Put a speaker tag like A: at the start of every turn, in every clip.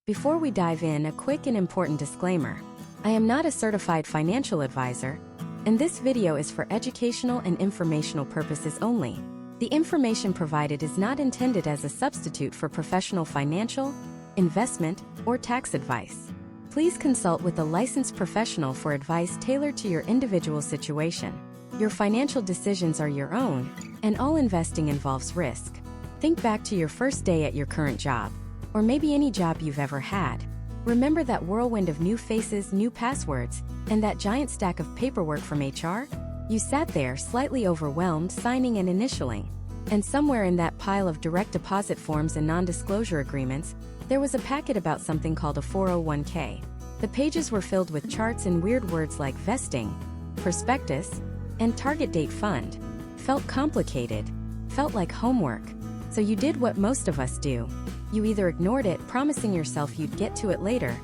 A: Before we dive in, a quick and important disclaimer. I am not a certified financial advisor, and this video is for educational and informational purposes only. The information provided is not intended as a substitute for professional financial, investment, or tax advice. Please consult with a licensed professional for advice tailored to your individual situation. Your financial decisions are your own, and all investing involves risk. Think back to your first day at your current job, or maybe any job you've ever had. Remember that whirlwind of new faces, new passwords, and that giant stack of paperwork from HR? You sat there, slightly overwhelmed, signing and initialing. And somewhere in that pile of direct deposit forms and non-disclosure agreements, there was a packet about something called a 401k. The pages were filled with charts and weird words like vesting, prospectus, and target date fund. Felt complicated. Felt like homework. So you did what most of us do. You either ignored it, promising yourself you'd get to it later,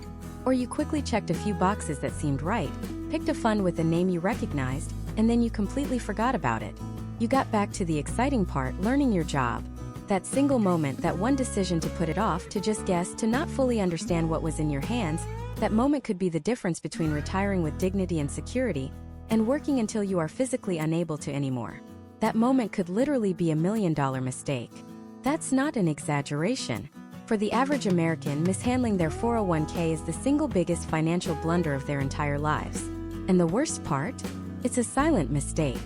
A: or you quickly checked a few boxes that seemed right, picked a fund with a name you recognized, and then you completely forgot about it. You got back to the exciting part, learning your job. That single moment, that one decision to put it off, to just guess, to not fully understand what was in your hands, that moment could be the difference between retiring with dignity and security and working until you are physically unable to anymore. That moment could literally be $1 million mistake. That's not an exaggeration. For the average American, mishandling their 401k is the single biggest financial blunder of their entire lives. And the worst part? It's a silent mistake.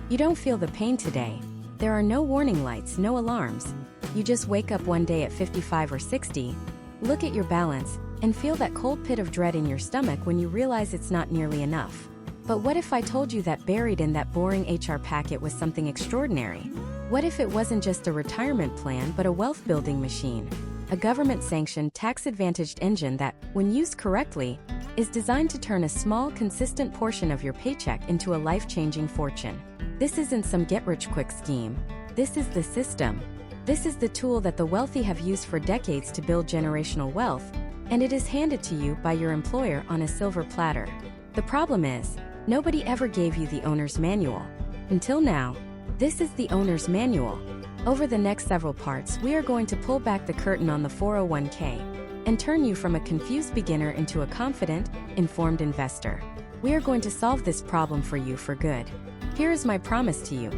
A: You don't feel the pain today. There are no warning lights, no alarms. You just wake up one day at 55 or 60, look at your balance, and feel that cold pit of dread in your stomach when you realize it's not nearly enough. But what if I told you that buried in that boring HR packet was something extraordinary? What if it wasn't just a retirement plan but a wealth-building machine? A government-sanctioned, tax-advantaged engine that, when used correctly, is designed to turn a small, consistent portion of your paycheck into a life-changing fortune. This isn't some get-rich-quick scheme. This is the system. This is the tool that the wealthy have used for decades to build generational wealth, and it is handed to you by your employer on a silver platter. The problem is, nobody ever gave you the owner's manual. Until now. This is the owner's manual. Over the next several parts, we are going to pull back the curtain on the 401k and turn you from a confused beginner into a confident, informed investor. We are going to solve this problem for you for good. Here is my promise to you.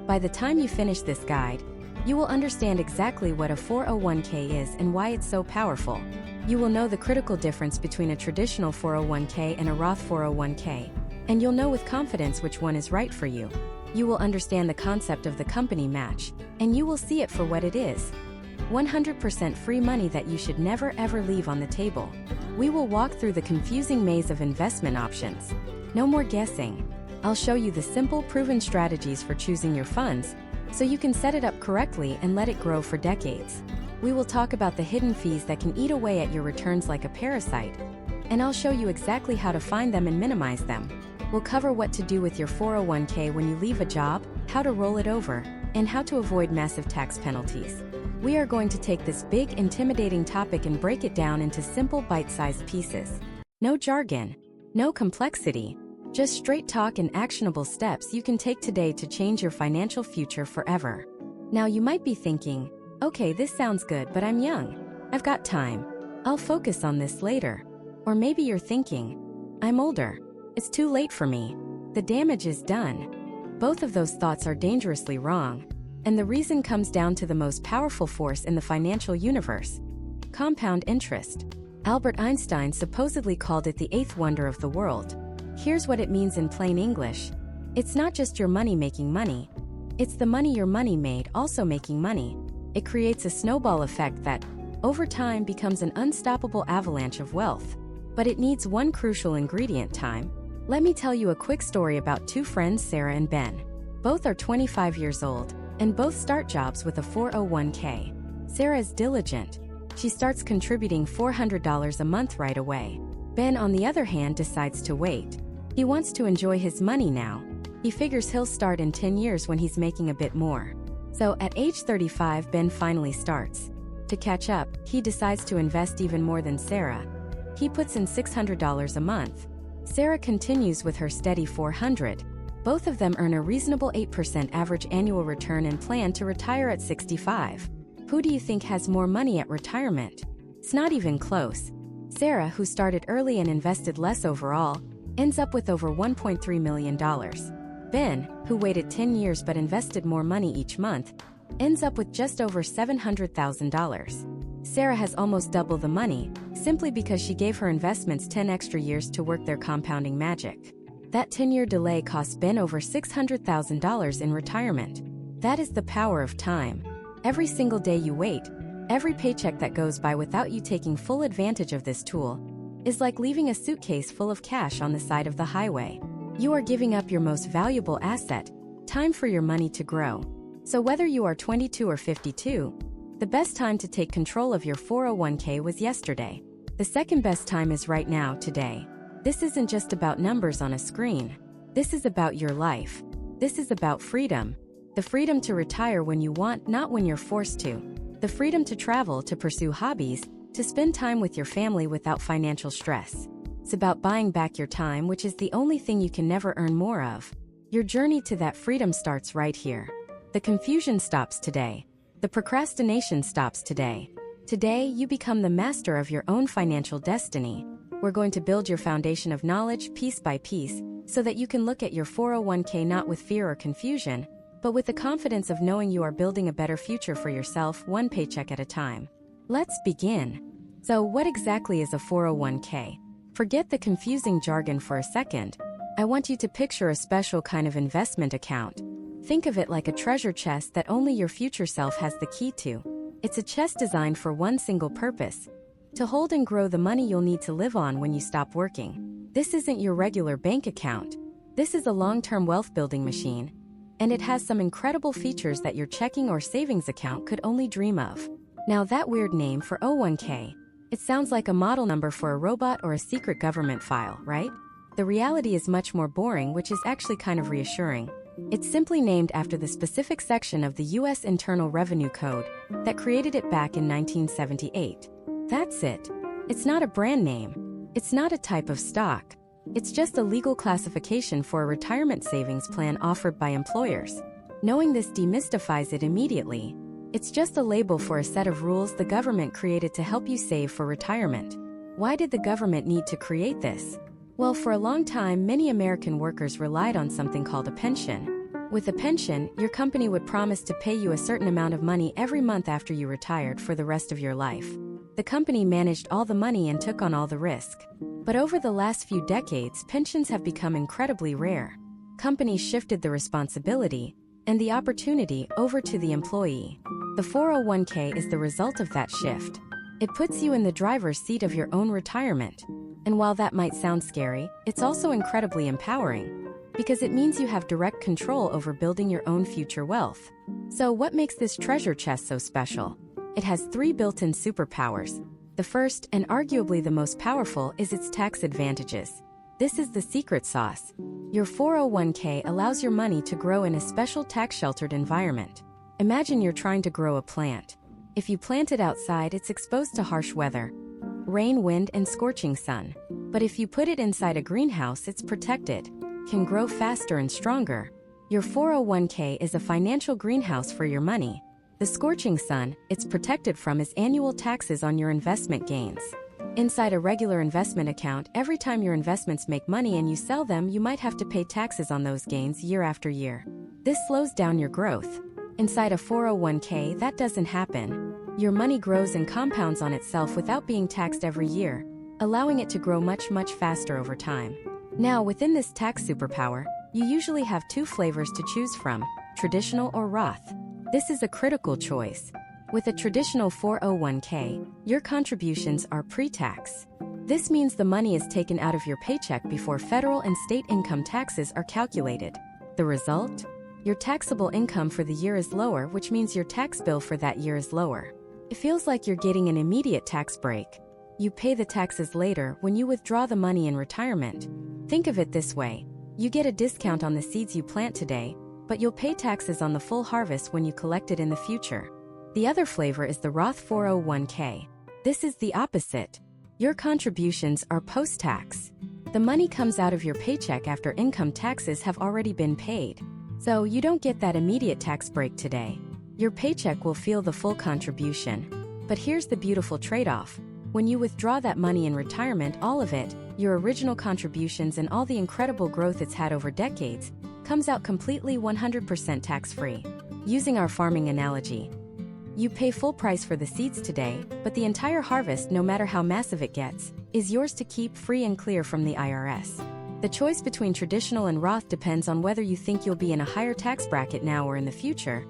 A: By the time you finish this guide, you will understand exactly what a 401k is and why it's so powerful. You will know the critical difference between a traditional 401k and a Roth 401k, and you'll know with confidence which one is right for you. You will understand the concept of the company match, and you will see it for what it is. 100% free money that you should never ever leave on the table. We will walk through the confusing maze of investment options. No more guessing. I'll show you the simple, proven strategies for choosing your funds, so you can set it up correctly and let it grow for decades. We will talk about the hidden fees that can eat away at your returns like a parasite, and I'll show you exactly how to find them and minimize them. We'll cover what to do with your 401k when you leave a job, how to roll it over, and how to avoid massive tax penalties. We are going to take this big, intimidating topic and break it down into simple, bite-sized pieces. No jargon, no complexity, just straight talk and actionable steps you can take today to change your financial future forever. Now you might be thinking, okay, this sounds good, but I'm young. I've got time. I'll focus on this later. Or maybe you're thinking, I'm older. It's too late for me. The damage is done. Both of those thoughts are dangerously wrong. And the reason comes down to the most powerful force in the financial universe: compound interest. Albert Einstein supposedly called it the eighth wonder of the world. Here's what it means in plain English. It's not just your money making money. It's the money your money made also making money. It creates a snowball effect that, over time, becomes an unstoppable avalanche of wealth. But it needs one crucial ingredient: time. Let me tell you a quick story about two friends, Sarah and Ben. Both are 25 years old, and both start jobs with a 401k. Sarah is diligent. She starts contributing $400 a month right away. Ben, on the other hand, decides to wait. He wants to enjoy his money now. He figures he'll start in 10 years when he's making a bit more. So at age 35, Ben finally starts. To catch up, he decides to invest even more than Sarah. He puts in $600 a month. Sarah continues with her steady $400. Both of them earn a reasonable 8% average annual return and plan to retire at 65. Who do you think has more money at retirement? It's not even close. Sarah, who started early and invested less overall, ends up with over $1.3 million. Ben, who waited 10 years but invested more money each month, ends up with just over $700,000. Sarah has almost double the money, simply because she gave her investments 10 extra years to work their compounding magic. That 10-year delay cost Ben over $600,000 in retirement. That is the power of time. Every single day you wait, every paycheck that goes by without you taking full advantage of this tool, is like leaving a suitcase full of cash on the side of the highway. You are giving up your most valuable asset, time for your money to grow. So whether you are 22 or 52, the best time to take control of your 401k was yesterday. The second best time is right now, today. This isn't just about numbers on a screen. This is about your life. This is about freedom. The freedom to retire when you want, not when you're forced to. The freedom to travel, to pursue hobbies, to spend time with your family without financial stress. It's about buying back your time, which is the only thing you can never earn more of. Your journey to that freedom starts right here. The confusion stops today. The procrastination stops today. Today, you become the master of your own financial destiny. We're going to build your foundation of knowledge piece by piece, so that you can look at your 401k not with fear or confusion, but with the confidence of knowing you are building a better future for yourself, one paycheck at a time. Let's begin. So, what exactly is a 401k? Forget the confusing jargon for a second. I want you to picture a special kind of investment account. Think of it like a treasure chest that only your future self has the key to. It's a chest designed for one single purpose: to hold and grow the money you'll need to live on when you stop working. This isn't your regular bank account. This is a long-term wealth-building machine, and it has some incredible features that your checking or savings account could only dream of. Now, that weird name for 01k, it sounds like a model number for a robot or a secret government file, right? The reality is much more boring, which is actually kind of reassuring. It's simply named after the specific section of the U.S. Internal Revenue Code that created it back in 1978. That's it. It's not a brand name. It's not a type of stock. It's just a legal classification for a retirement savings plan offered by employers. Knowing this demystifies it immediately. It's just a label for a set of rules the government created to help you save for retirement. Why did the government need to create this? Well, for a long time, many American workers relied on something called a pension. With a pension, your company would promise to pay you a certain amount of money every month after you retired for the rest of your life. The company managed all the money and took on all the risk. But over the last few decades, pensions have become incredibly rare. Companies shifted the responsibility and the opportunity over to the employee. The 401k is the result of that shift. It puts you in the driver's seat of your own retirement. And while that might sound scary, it's also incredibly empowering, because it means you have direct control over building your own future wealth. So what makes this treasure chest so special? It has 3 built-in superpowers. The first, and arguably the most powerful, is its tax advantages. This is the secret sauce. Your 401k allows your money to grow in a special tax-sheltered environment. Imagine you're trying to grow a plant. If you plant it outside, it's exposed to harsh weather, rain, wind, and scorching sun. But if you put it inside a greenhouse, it's protected, can grow faster and stronger. Your 401k is a financial greenhouse for your money. The scorching sun it's protected from is annual taxes on your investment gains. Inside a regular investment account, every time your investments make money and you sell them, you might have to pay taxes on those gains year after year. This slows down your growth. Inside a 401k, that doesn't happen. Your money grows and compounds on itself without being taxed every year, allowing it to grow much faster over time. Now, within this tax superpower, you usually have 2 flavors to choose from: traditional or Roth. This is a critical choice. With a traditional 401k, your contributions are pre-tax. This means the money is taken out of your paycheck before federal and state income taxes are calculated. The result? Your taxable income for the year is lower, which means your tax bill for that year is lower. It feels like you're getting an immediate tax break. You pay the taxes later when you withdraw the money in retirement. Think of it this way: you get a discount on the seeds you plant today, but you'll pay taxes on the full harvest when you collect it in the future. The other flavor is the Roth 401k. This is the opposite. Your contributions are post-tax. The money comes out of your paycheck after income taxes have already been paid. So you don't get that immediate tax break today. Your paycheck will feel the full contribution. But here's the beautiful trade-off. When you withdraw that money in retirement, all of it, your original contributions and all the incredible growth it's had over decades, comes out completely 100% tax-free. Using our farming analogy, you pay full price for the seeds today, but the entire harvest, no matter how massive it gets, is yours to keep free and clear from the IRS. The choice between traditional and Roth depends on whether you think you'll be in a higher tax bracket now or in the future,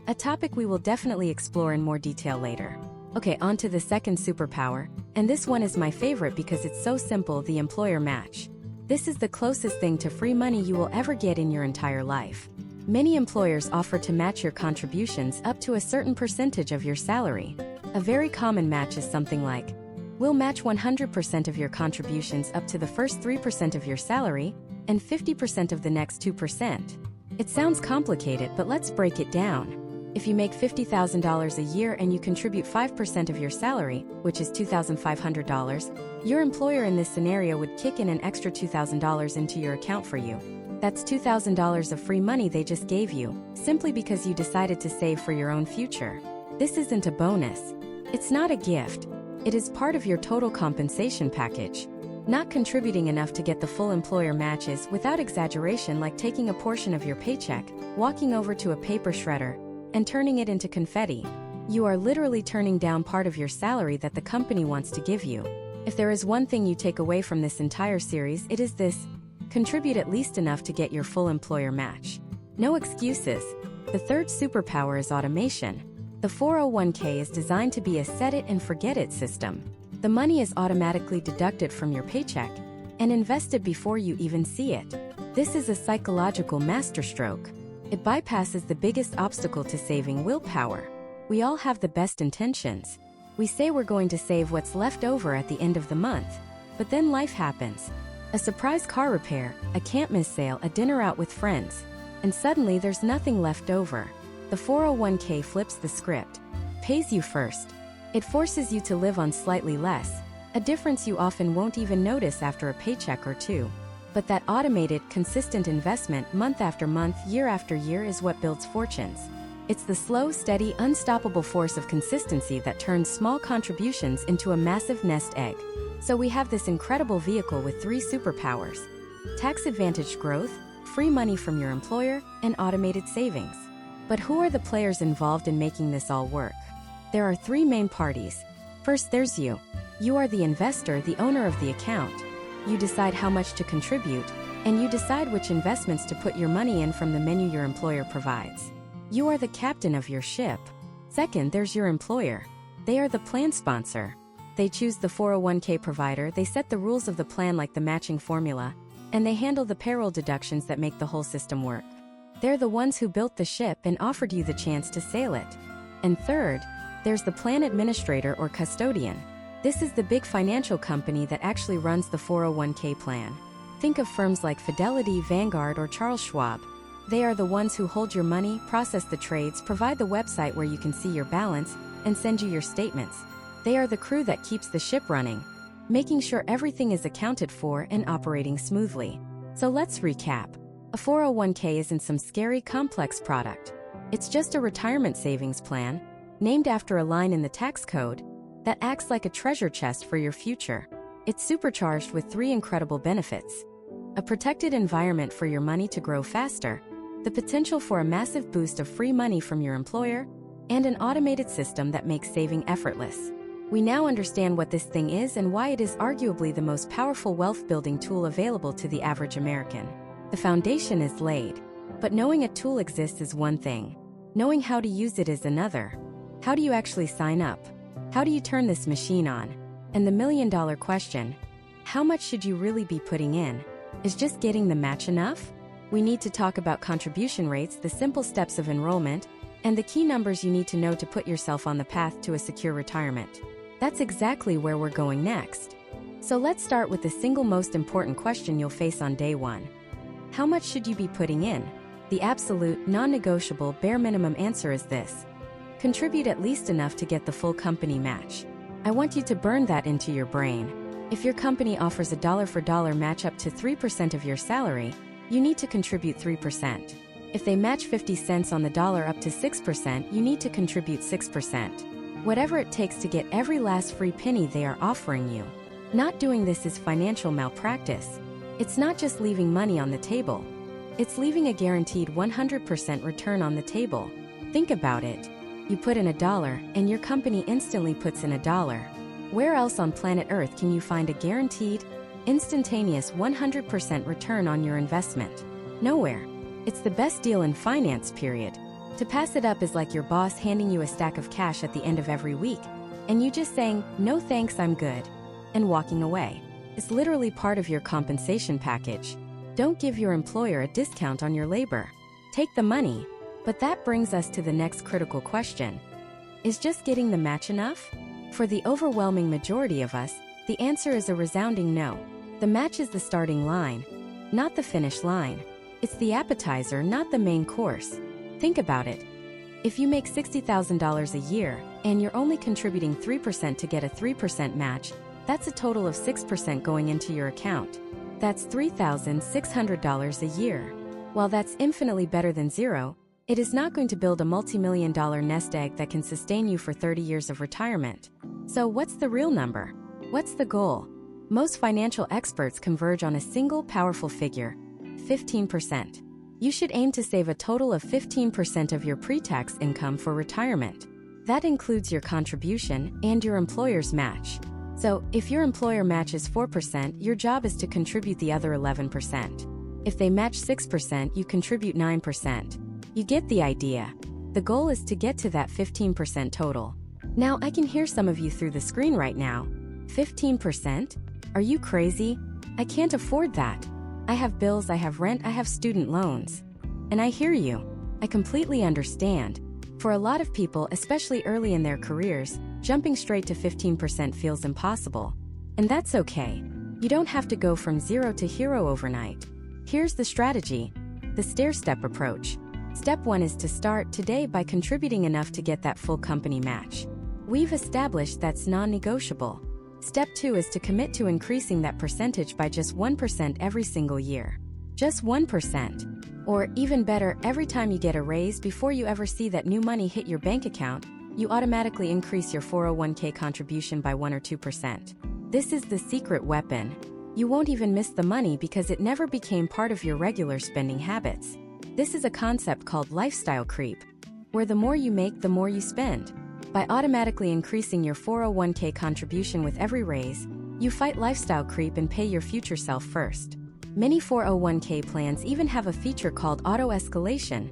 A: a topic we will definitely explore in more detail later. Okay, on to the second superpower, and this one is my favorite because it's so simple: the employer match. This is the closest thing to free money you will ever get in your entire life. Many employers offer to match your contributions up to a certain percentage of your salary. A very common match is something like, we'll match 100% of your contributions up to the first 3% of your salary, and 50% of the next 2%. It sounds complicated, but let's break it down. If you make $50,000 a year and you contribute 5% of your salary, which is $2,500, your employer in this scenario would kick in an extra $2,000 into your account for you. That's $2,000 of free money they just gave you, simply because you decided to save for your own future. This isn't a bonus. It's not a gift. It is part of your total compensation package. Not contributing enough to get the full employer match is, without exaggeration, like taking a portion of your paycheck, walking over to a paper shredder, and turning it into confetti. You are literally turning down part of your salary that the company wants to give you. If there is one thing you take away from this entire series, it is this: contribute at least enough to get your full employer match. No excuses. The third superpower is automation. The 401k is designed to be a set-it-and-forget-it system. The money is automatically deducted from your paycheck and invested before you even see it. This is a psychological masterstroke. It bypasses the biggest obstacle to saving: willpower. We all have the best intentions. We say we're going to save what's left over at the end of the month, but then life happens. A surprise car repair, a can't-miss sale, a dinner out with friends, and suddenly there's nothing left over. The 401k flips the script, pays you first. It forces you to live on slightly less, a difference you often won't even notice after a paycheck or two. But that automated, consistent investment, month after month, year after year, is what builds fortunes. It's the slow, steady, unstoppable force of consistency that turns small contributions into a massive nest egg. So we have this incredible vehicle with three superpowers: tax-advantaged growth, free money from your employer, and automated savings. But who are the players involved in making this all work? There are three main parties. First, there's you. You are the investor, the owner of the account. You decide how much to contribute, and you decide which investments to put your money in from the menu your employer provides. You are the captain of your ship. Second, there's your employer. They are the plan sponsor. They choose the 401k provider, they set the rules of the plan like the matching formula, and they handle the payroll deductions that make the whole system work. They're the ones who built the ship and offered you the chance to sail it. And third, there's the plan administrator or custodian. This is the big financial company that actually runs the 401k plan. Think of firms like Fidelity, Vanguard, or Charles Schwab. They are the ones who hold your money, process the trades, provide the website where you can see your balance, and send you your statements. They are the crew that keeps the ship running, making sure everything is accounted for and operating smoothly. So let's recap. A 401k isn't some scary, complex product. It's just a retirement savings plan, named after a line in the tax code, that acts like a treasure chest for your future. It's supercharged with three incredible benefits: a protected environment for your money to grow faster, the potential for a massive boost of free money from your employer, and an automated system that makes saving effortless. We now understand what this thing is and why it is arguably the most powerful wealth-building tool available to the average American. The foundation is laid, but knowing a tool exists is one thing. Knowing how to use it is another. How do you actually sign up? How do you turn this machine on? And the million-dollar question, how much should you really be putting in? Is just getting the match enough? We need to talk about contribution rates, the simple steps of enrollment, and the key numbers you need to know to put yourself on the path to a secure retirement. That's exactly where we're going next. So let's start with the single most important question you'll face on day one. How much should you be putting in? The absolute, non-negotiable, bare minimum answer is this: contribute at least enough to get the full company match. I want you to burn that into your brain. If your company offers a dollar-for-dollar match up to 3% of your salary, you need to contribute 3%. If they match 50 cents on the dollar up to 6%, you need to contribute 6%. Whatever it takes to get every last free penny they are offering you. Not doing this is financial malpractice. It's not just leaving money on the table. It's leaving a guaranteed 100% return on the table. Think about it. You put in $1 and your company instantly puts in $1. Where else on planet Earth can you find a guaranteed, instantaneous 100% return on your investment? Nowhere. It's the best deal in finance, period. To pass it up is like your boss handing you a stack of cash at the end of every week, and you just saying, "No thanks, I'm good," and walking away. It's literally part of your compensation package. Don't give your employer a discount on your labor. Take the money. But that brings us to the next critical question. Is just getting the match enough? For the overwhelming majority of us, the answer is a resounding no. The match is the starting line, not the finish line. It's the appetizer, not the main course. Think about it. If you make $60,000 a year, and you're only contributing 3% to get a 3% match, that's a total of 6% going into your account. That's $3,600 a year. While that's infinitely better than zero, it is not going to build a multi-million-dollar nest egg that can sustain you for 30 years of retirement. So what's the real number? What's the goal? Most financial experts converge on a single powerful figure: 15%. You should aim to save a total of 15% of your pre-tax income for retirement. That includes your contribution and your employer's match. So, if your employer matches 4%, your job is to contribute the other 11%. If they match 6%, you contribute 9%. You get the idea. The goal is to get to that 15% total. Now, I can hear some of you through the screen right now. 15%? Are you crazy? I can't afford that. I have bills, I have rent, I have student loans. And I hear you. I completely understand. For a lot of people, especially early in their careers, jumping straight to 15% feels impossible. And that's okay. You don't have to go from zero to hero overnight. Here's the strategy: the stair-step approach. Step 1 is to start today by contributing enough to get that full company match. We've established that's non-negotiable. Step 2 is to commit to increasing that percentage by just 1% every single year. Just 1%. Or, even better, every time you get a raise, before you ever see that new money hit your bank account, you automatically increase your 401k contribution by 1 or 2%. This is the secret weapon. You won't even miss the money because it never became part of your regular spending habits. This is a concept called lifestyle creep, where the more you make, the more you spend. By automatically increasing your 401k contribution with every raise, you fight lifestyle creep and pay your future self first. Many 401k plans even have a feature called auto-escalation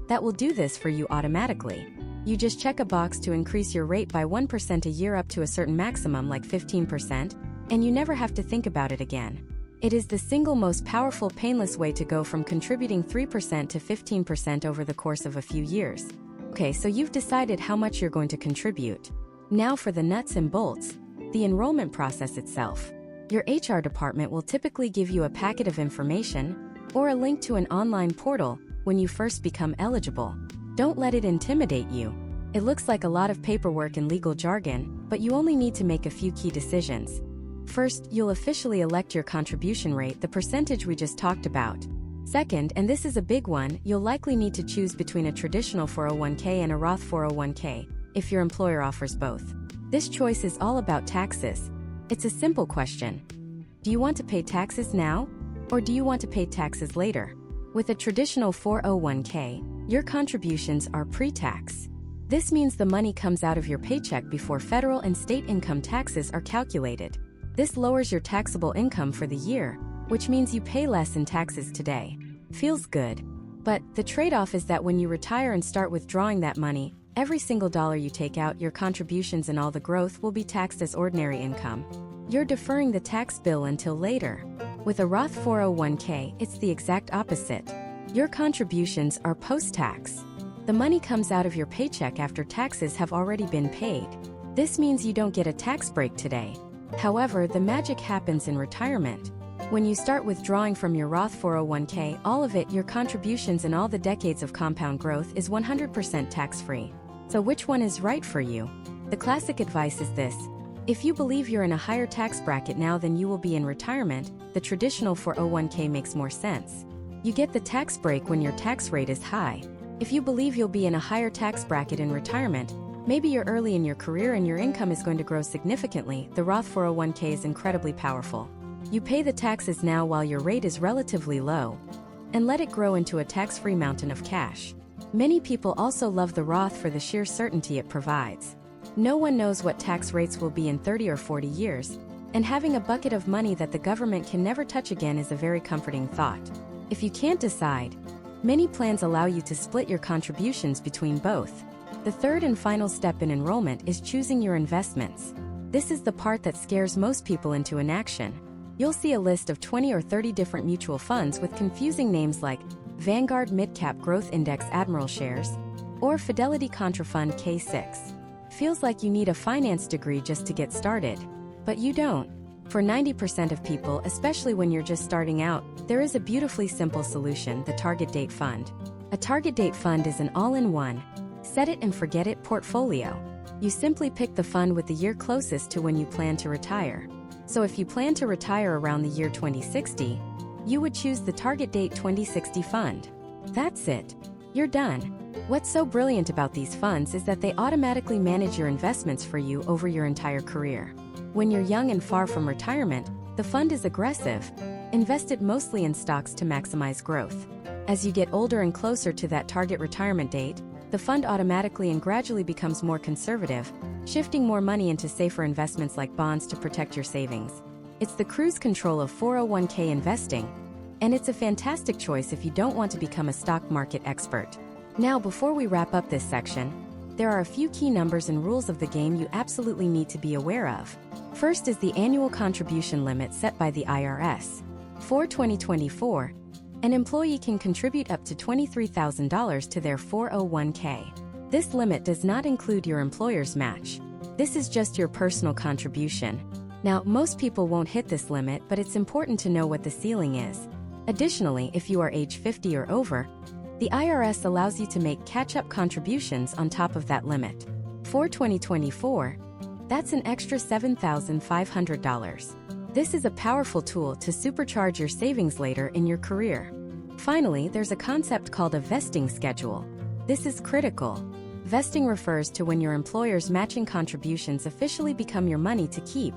A: that will do this for you automatically. You just check a box to increase your rate by 1% a year up to a certain maximum like 15%, and you never have to think about it again. It is the single most powerful, painless way to go from contributing 3% to 15% over the course of a few years. Okay, so you've decided how much you're going to contribute. Now for the nuts and bolts, the enrollment process itself. Your HR department will typically give you a packet of information or a link to an online portal when you first become eligible. Don't let it intimidate you. It looks like a lot of paperwork and legal jargon, but you only need to make a few key decisions. First, you'll officially elect your contribution rate, the percentage we just talked about. Second, and this is a big one, you'll likely need to choose between a traditional 401k and a Roth 401k, if your employer offers both. This choice is all about taxes. It's a simple question. Do you want to pay taxes now, or do you want to pay taxes later? With a traditional 401k, your contributions are pre-tax. This means the money comes out of your paycheck before federal and state income taxes are calculated. This lowers your taxable income for the year, which means you pay less in taxes today. Feels good. But the trade-off is that when you retire and start withdrawing that money, every single dollar you take out, your contributions and all the growth will be taxed as ordinary income. You're deferring the tax bill until later. With a Roth 401k, it's the exact opposite. Your contributions are post-tax. The money comes out of your paycheck after taxes have already been paid. This means you don't get a tax break today. However, the magic happens in retirement. When you start withdrawing from your Roth 401k, all of it, your contributions and all the decades of compound growth, is 100% tax-free. So which one is right for you? The classic advice is this: if you believe you're in a higher tax bracket now than you will be in retirement, the traditional 401k makes more sense. You get the tax break when your tax rate is high. If you believe you'll be in a higher tax bracket in retirement, Maybe you're early in your career and your income is going to grow significantly. The Roth 401k is incredibly powerful. You pay the taxes now while your rate is relatively low, and let it grow into a tax-free mountain of cash. Many people also love the Roth for the sheer certainty it provides. No one knows what tax rates will be in 30 or 40 years, and having a bucket of money that the government can never touch again is a very comforting thought. If you can't decide, many plans allow you to split your contributions between both. The third and final step in enrollment is choosing your investments. This is the part that scares most people into inaction. You'll see a list of 20 or 30 different mutual funds with confusing names like Vanguard Midcap Growth Index Admiral Shares or Fidelity Contra Fund K6. Feels like you need a finance degree just to get started, but you don't. For 90% of people, especially when you're just starting out, there is a beautifully simple solution: the target date fund. A target date fund is an all-in-one, set it and forget it portfolio. You simply pick the fund with the year closest to when you plan to retire. So if you plan to retire around the year 2060, you would choose the target date 2060 fund. That's it. You're done. What's so brilliant about these funds is that they automatically manage your investments for you over your entire career. When you're young and far from retirement, the fund is aggressive, invested mostly in stocks to maximize growth. As you get older and closer to that target retirement date, the fund automatically and gradually becomes more conservative, shifting more money into safer investments like bonds to protect your savings. It's the cruise control of 401k investing, and it's a fantastic choice if you don't want to become a stock market expert. Now, before we wrap up this section, there are a few key numbers and rules of the game you absolutely need to be aware of. First is the annual contribution limit set by the IRS. For 2024, an employee can contribute up to $23,000 to their 401k. This limit does not include your employer's match. This is just your personal contribution. Now, most people won't hit this limit, but it's important to know what the ceiling is. Additionally, if you are age 50 or over, the IRS allows you to make catch-up contributions on top of that limit. For 2024, that's an extra $7,500. This is a powerful tool to supercharge your savings later in your career. Finally, there's a concept called a vesting schedule. This is critical. Vesting refers to when your employer's matching contributions officially become your money to keep,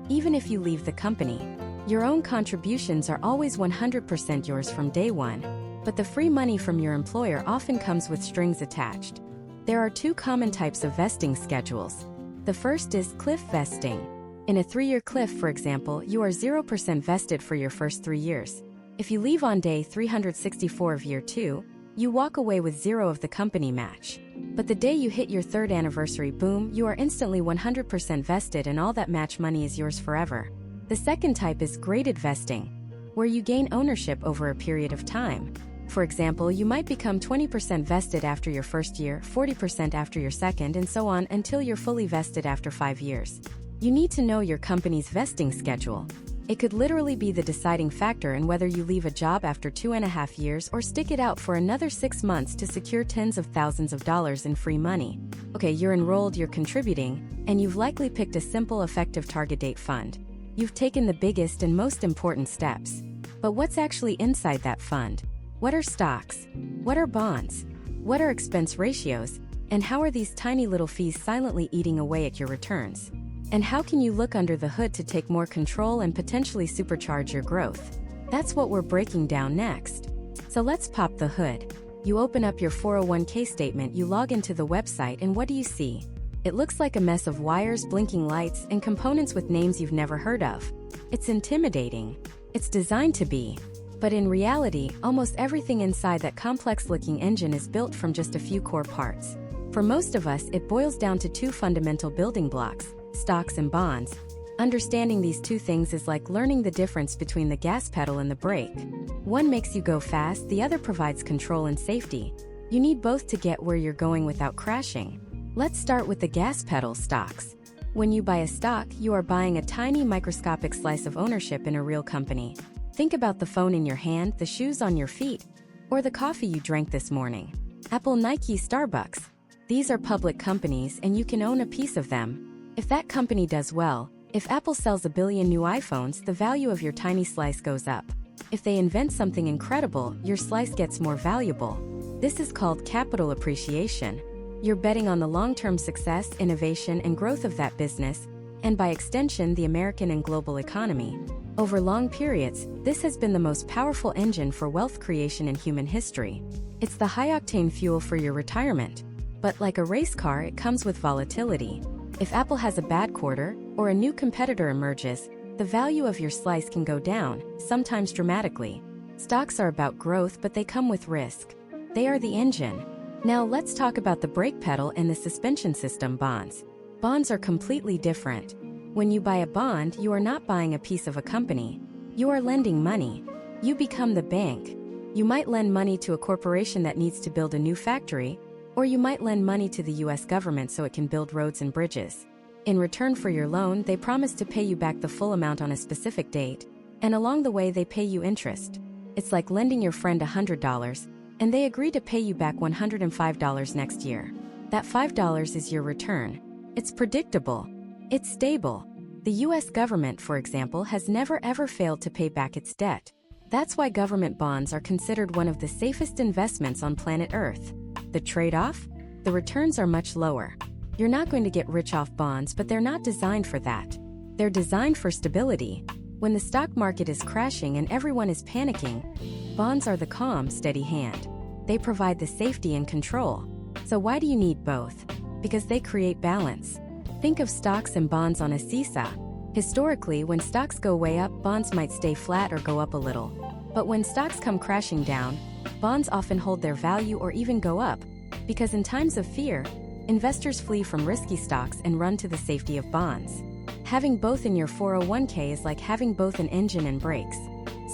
A: even if you leave the company. Your own contributions are always 100% yours from day one, but the free money from your employer often comes with strings attached. There are two common types of vesting schedules. The first is cliff vesting. In a 3-year cliff, for example, you are 0% vested for your first 3 years. If you leave on day 364 of year 2, you walk away with 0 of the company match. But the day you hit your 3rd anniversary, boom, you are instantly 100% vested and all that match money is yours forever. The second type is graded vesting, where you gain ownership over a period of time. For example, you might become 20% vested after your first year, 40% after your second, and so on until you're fully vested after 5 years. You need to know your company's vesting schedule. It could literally be the deciding factor in whether you leave a job after 2.5 years or stick it out for another 6 months to secure tens of thousands of dollars in free money. Okay, you're enrolled, you're contributing, and you've likely picked a simple, effective target date fund. You've taken the biggest and most important steps. But what's actually inside that fund? What are stocks? What are bonds? What are expense ratios? And how are these tiny little fees silently eating away at your returns? And how can you look under the hood to take more control and potentially supercharge your growth? That's what we're breaking down next. So let's pop the hood. You open up your 401k statement, you log into the website, and what do you see? It looks like a mess of wires, blinking lights, and components with names you've never heard of. It's intimidating. It's designed to be. But in reality, almost everything inside that complex-looking engine is built from just a few core parts. For most of us, it boils down to 2 fundamental building blocks: stocks and bonds. Understanding these 2 things is like learning the difference between the gas pedal and the brake. One makes you go fast, the other provides control and safety. You need both to get where you're going without crashing. Let's start with the gas pedal, stocks. When you buy a stock, you are buying a tiny microscopic slice of ownership in a real company. Think about the phone in your hand, the shoes on your feet, or the coffee you drank this morning. Apple, Nike, Starbucks. These are public companies and you can own a piece of them. If that company does well, if Apple sells 1 billion new iPhones, the value of your tiny slice goes up. If they invent something incredible, your slice gets more valuable. This is called capital appreciation. You're betting on the long-term success, innovation, and growth of that business, and by extension, the American and global economy. Over long periods, this has been the most powerful engine for wealth creation in human history. It's the high-octane fuel for your retirement. But like a race car, it comes with volatility. If Apple has a bad quarter, or a new competitor emerges, the value of your slice can go down, sometimes dramatically. Stocks are about growth, but they come with risk. They are the engine. Now let's talk about the brake pedal and the suspension system: bonds. Bonds are completely different. When you buy a bond, you are not buying a piece of a company. You are lending money. You become the bank. You might lend money to a corporation that needs to build a new factory, or you might lend money to the US government so it can build roads and bridges. In return for your loan, they promise to pay you back the full amount on a specific date, and along the way they pay you interest. It's like lending your friend $100, and they agree to pay you back $105 next year. That $5 is your return. It's predictable. It's stable. The US government, for example, has never ever failed to pay back its debt. That's why government bonds are considered one of the safest investments on planet Earth. The trade-off? The returns are much lower. You're not going to get rich off bonds, but they're not designed for that. They're designed for stability. When the stock market is crashing and everyone is panicking, bonds are the calm, steady hand. They provide the safety and control. So why do you need both? Because they create balance. Think of stocks and bonds on a seesaw. Historically, when stocks go way up, bonds might stay flat or go up a little. But when stocks come crashing down, bonds often hold their value or even go up, because in times of fear, investors flee from risky stocks and run to the safety of bonds. Having both in your 401k is like having both an engine and brakes.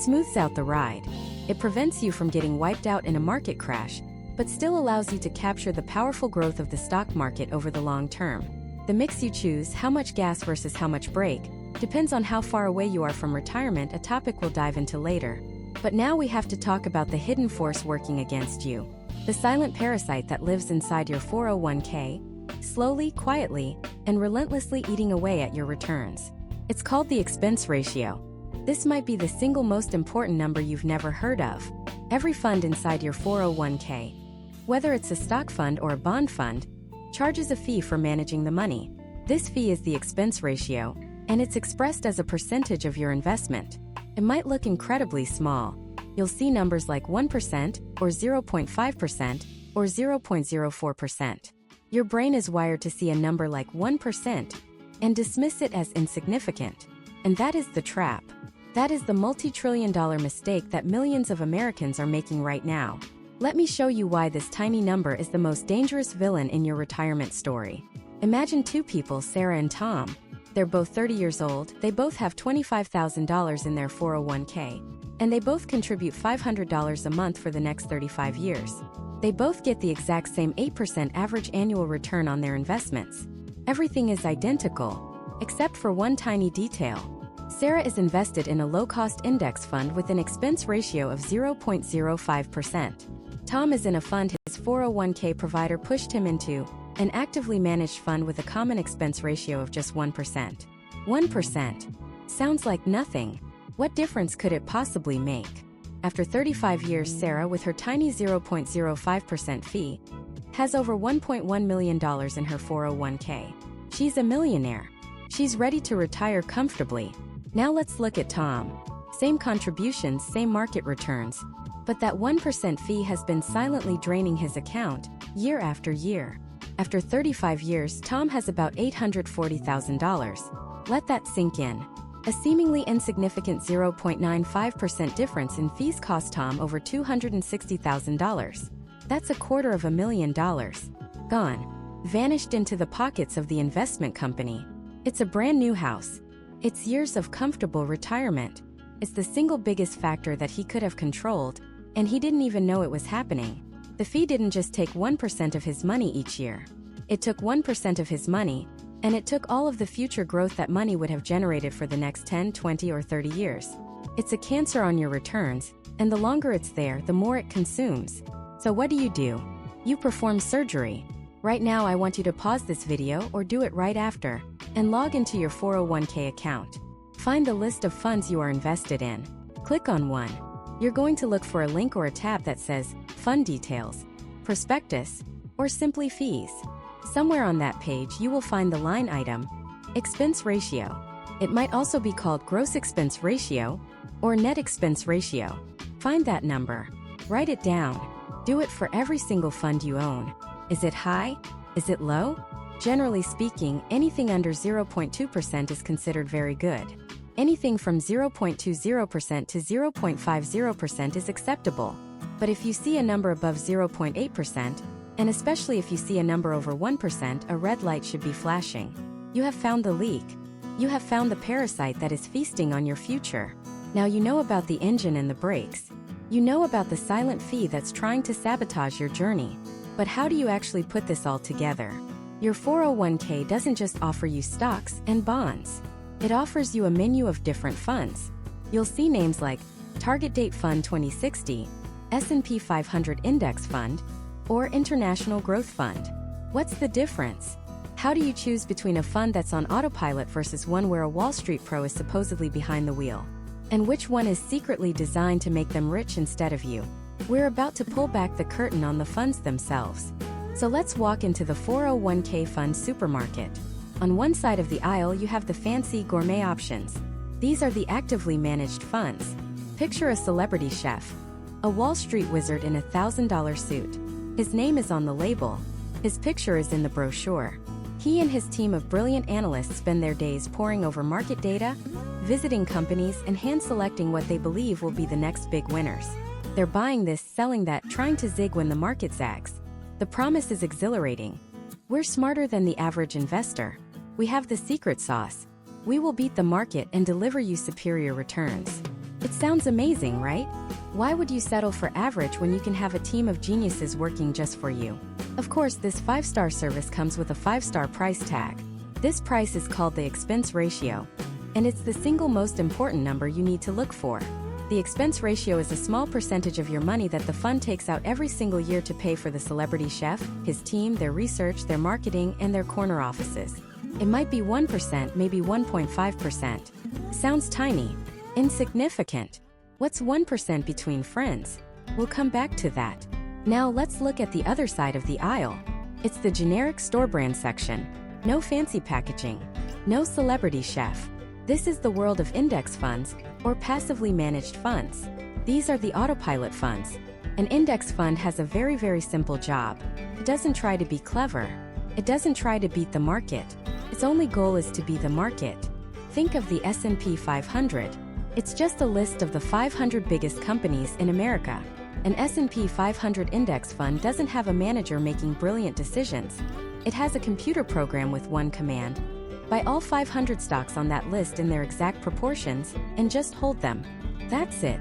A: Smooths out the ride. It prevents you from getting wiped out in a market crash, but still allows you to capture the powerful growth of the stock market over the long term. The mix you choose, how much gas versus how much brake, depends on how far away you are from retirement, a topic we'll dive into later. But now we have to talk about the hidden force working against you. The silent parasite that lives inside your 401k, slowly, quietly, and relentlessly eating away at your returns. It's called the expense ratio. This might be the single most important number you've never heard of. Every fund inside your 401k, whether it's a stock fund or a bond fund, charges a fee for managing the money. This fee is the expense ratio, and it's expressed as a percentage of your investment. It might look incredibly small. You'll see numbers like 1% or 0.5% or 0.04%. Your brain is wired to see a number like 1% and dismiss it as insignificant. And that is the trap. That is the multi-trillion-dollar mistake that millions of Americans are making right now. Let me show you why this tiny number is the most dangerous villain in your retirement story. Imagine two people, Sarah and Tom. They're both 30 years old, they both have $25,000 in their 401k, and they both contribute $500 a month for the next 35 years. They both get the exact same 8% average annual return on their investments. Everything is identical, except for one tiny detail. Sarah is invested in a low-cost index fund with an expense ratio of 0.05%. Tom is in a fund his 401k provider pushed him into, an actively managed fund with a common expense ratio of just 1%. 1%. Sounds like nothing. What difference could it possibly make? After 35 years, Sarah, with her tiny 0.05% fee, has over $1.1 million in her 401k. She's a millionaire. She's ready to retire comfortably. Now let's look at Tom. Same contributions, same market returns. But that 1% fee has been silently draining his account, year after year. After 35 years, Tom has about $840,000. Let that sink in. A seemingly insignificant 0.95% difference in fees cost Tom over $260,000. That's $250,000. Gone. Vanished into the pockets of the investment company. It's a brand new house. It's years of comfortable retirement. It's the single biggest factor that he could have controlled, and he didn't even know it was happening. The fee didn't just take 1% of his money each year. It took 1% of his money, and it took all of the future growth that money would have generated for the next 10, 20, or 30 years. It's a cancer on your returns, and the longer it's there, the more it consumes. So what do? You perform surgery. Right now, I want you to pause this video or do it right after, and log into your 401k account. Find the list of funds you are invested in. Click on one. You're going to look for a link or a tab that says Fund Details, Prospectus, or simply fees? Somewhere on that page you will find the line item, expense ratio. It might also be called gross expense ratio or net expense ratio. Find that number. Write it down. Do it for every single fund you own. Is it high? Is it low? Generally speaking, anything under 0.2% is considered very good. Anything from 0.20% to 0.50% is acceptable. But if you see a number above 0.8%, and especially if you see a number over 1%, a red light should be flashing. You have found the leak. You have found the parasite that is feasting on your future. Now you know about the engine and the brakes. You know about the silent fee that's trying to sabotage your journey. But how do you actually put this all together? Your 401k doesn't just offer you stocks and bonds. It offers you a menu of different funds. You'll see names like Target Date Fund 2060, S&P 500 Index Fund, or International Growth Fund. What's the difference? How do you choose between a fund that's on autopilot versus one where a Wall Street pro is supposedly behind the wheel? And which one is secretly designed to make them rich instead of you? We're about to pull back the curtain on the funds themselves. So let's walk into the 401k fund supermarket. On one side of the aisle you have the fancy gourmet options. These are the actively managed funds. Picture a celebrity chef, a Wall Street wizard in a $1,000 suit. His name is on the label. His picture is in the brochure. He and his team of brilliant analysts spend their days poring over market data, visiting companies, and hand-selecting what they believe will be the next big winners. They're buying this, selling that, trying to zig when the market zags. The promise is exhilarating. We're smarter than the average investor. We have the secret sauce. We will beat the market and deliver you superior returns. It sounds amazing, right? Why would you settle for average when you can have a team of geniuses working just for you? Of course, this 5-star service comes with a 5-star price tag. This price is called the expense ratio, and it's the single most important number you need to look for. The expense ratio is a small percentage of your money that the fund takes out every single year to pay for the celebrity chef, his team, their research, their marketing, and their corner offices. It might be 1%, maybe 1.5%. Sounds tiny. Insignificant. What's 1% between friends? We'll come back to that. Now let's look at the other side of the aisle. It's the generic store brand section. No fancy packaging. No celebrity chef. This is the world of index funds, or passively managed funds. These are the autopilot funds. An index fund has a very simple job. It doesn't try to be clever. It doesn't try to beat the market. Its only goal is to be the market. Think of the S&P 500. It's just a list of the 500 biggest companies in America. An S&P 500 index fund doesn't have a manager making brilliant decisions. It has a computer program with one command. Buy all 500 stocks on that list in their exact proportions, and just hold them. That's it.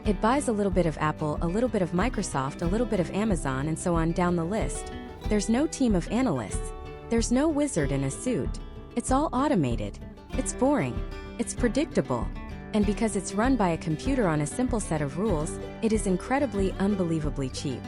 A: It buys a little bit of Apple, a little bit of Microsoft, a little bit of Amazon, and so on down the list. There's no team of analysts. There's no wizard in a suit. It's all automated. It's boring. It's predictable. And because it's run by a computer on a simple set of rules, it is incredibly, unbelievably cheap.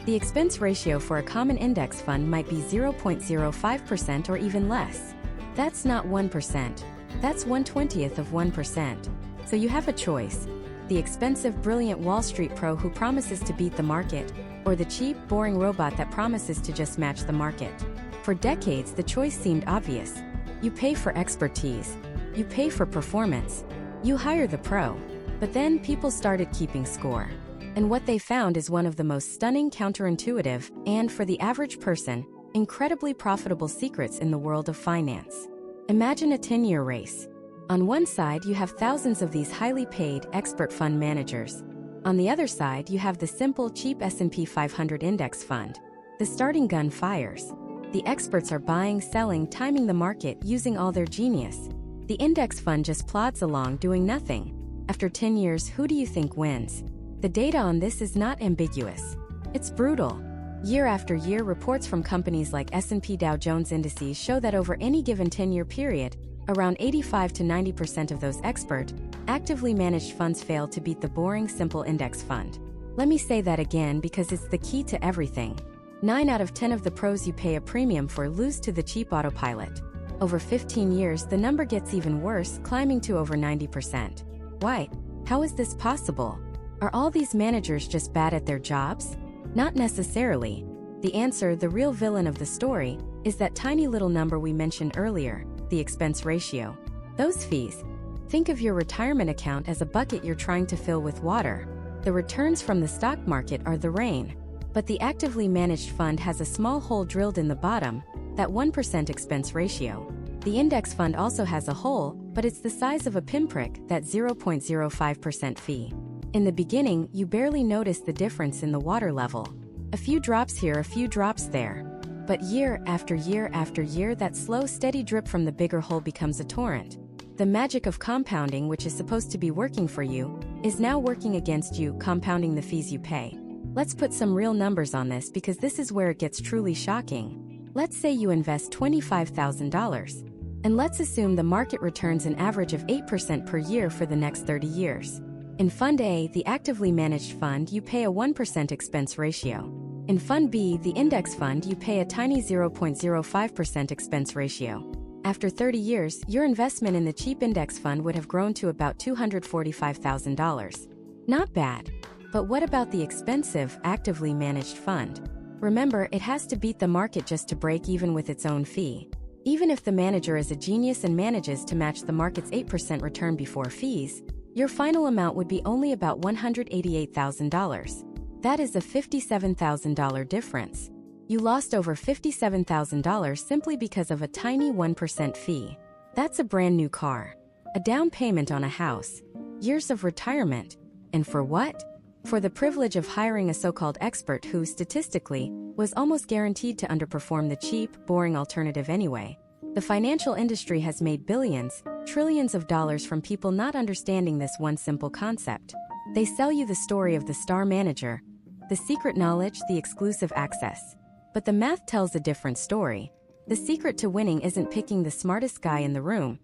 A: The expense ratio for a common index fund might be 0.05% or even less. That's not 1%. That's 1/20th of 1%. So you have a choice. The expensive, brilliant Wall Street pro who promises to beat the market, or the cheap, boring robot that promises to just match the market. For decades, the choice seemed obvious. You pay for expertise. You pay for performance. You hire the pro. But then people started keeping score. And what they found is one of the most stunning, counterintuitive, and, for the average person, incredibly profitable secrets in the world of finance. Imagine a 10-year race. On one side, you have thousands of these highly paid, expert fund managers. On the other side, you have the simple, cheap S&P 500 index fund. The starting gun fires. The experts are buying, selling, timing the market, using all their genius. The index fund just plods along doing nothing. After 10 years, who do you think wins? The data on this is not ambiguous. It's brutal. Year after year, reports from companies like S&P Dow Jones indices show that over any given 10-year period, around 85 to 90% of those expert, actively managed funds fail to beat the boring, simple index fund. Let me say that again because it's the key to everything. 9 out of 10 of the pros you pay a premium for lose to the cheap autopilot. Over 15 years, the number gets even worse, climbing to over 90%. Why? How is this possible? Are all these managers just bad at their jobs? Not necessarily. The answer, the real villain of the story, is that tiny little number we mentioned earlier, the expense ratio. Those fees. Think of your retirement account as a bucket you're trying to fill with water. The returns from the stock market are the rain. But the actively managed fund has a small hole drilled in the bottom, that 1% expense ratio. The index fund also has a hole, but it's the size of a pinprick, that 0.05% fee. In the beginning, you barely notice the difference in the water level. A few drops here, a few drops there. But year after year after year, that slow, steady drip from the bigger hole becomes a torrent. The magic of compounding, which is supposed to be working for you, is now working against you, compounding the fees you pay. Let's put some real numbers on this because this is where it gets truly shocking. Let's say you invest $25,000. And let's assume the market returns an average of 8% per year for the next 30 years. In Fund A, the actively managed fund, you pay a 1% expense ratio. In Fund B, the index fund, you pay a tiny 0.05% expense ratio. After 30 years, your investment in the cheap index fund would have grown to about $245,000. Not bad. But what about the expensive, actively managed fund? Remember, it has to beat the market just to break even with its own fee. Even if the manager is a genius and manages to match the market's 8% return before fees, your final amount would be only about $188,000. That is a $57,000 difference. You lost over $57,000 simply because of a tiny 1% fee. That's a brand new car, a down payment on a house, years of retirement, and for what? For the privilege of hiring a so-called expert who, statistically, was almost guaranteed to underperform the cheap, boring alternative anyway. The financial industry has made billions, trillions of dollars from people not understanding this one simple concept. They sell you the story of the star manager, the secret knowledge, the exclusive access. But the math tells a different story. The secret to winning isn't picking the smartest guy in the room.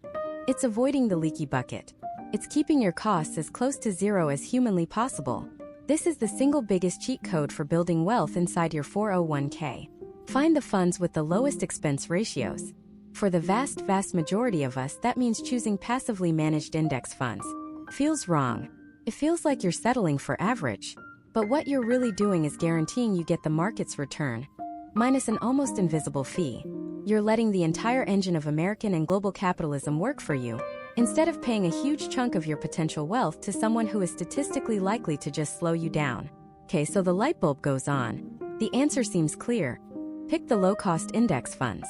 A: It's avoiding the leaky bucket. It's keeping your costs as close to zero as humanly possible. This is the single biggest cheat code for building wealth inside your 401k. Find the funds with the lowest expense ratios. For the vast majority of us, that means choosing passively managed index funds. Feels wrong. It feels like you're settling for average. But what you're really doing is guaranteeing you get the market's return, minus an almost invisible fee. You're letting the entire engine of American and global capitalism work for you, instead of paying a huge chunk of your potential wealth to someone who is statistically likely to just slow you down. Okay, so the light bulb goes on. The answer seems clear. Pick the low-cost index funds.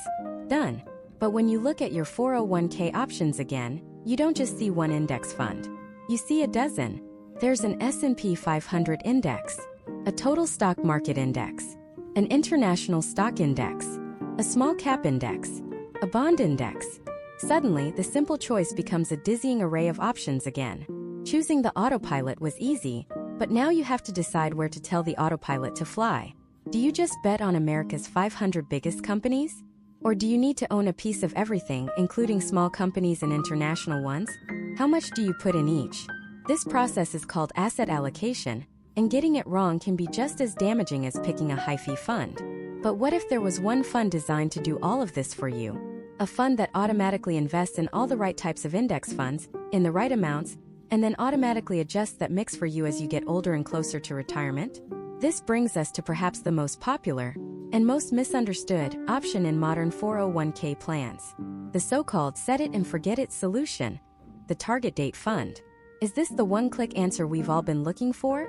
A: Done. But when you look at your 401k options again, you don't just see one index fund. You see a dozen. There's an S&P 500 index, a total stock market index, an international stock index, a small cap index, a bond index. Suddenly, the simple choice becomes a dizzying array of options again. Choosing the autopilot was easy, but now you have to decide where to tell the autopilot to fly. Do you just bet on America's 500 biggest companies? Or do you need to own a piece of everything, including small companies and international ones? How much do you put in each? This process is called asset allocation, and getting it wrong can be just as damaging as picking a high-fee fund. But what if there was one fund designed to do all of this for you? A fund that automatically invests in all the right types of index funds, in the right amounts, and then automatically adjusts that mix for you as you get older and closer to retirement? This brings us to perhaps the most popular, and most misunderstood, option in modern 401k plans. The so-called set-it-and-forget-it solution, the target date fund. Is this the one-click answer we've all been looking for?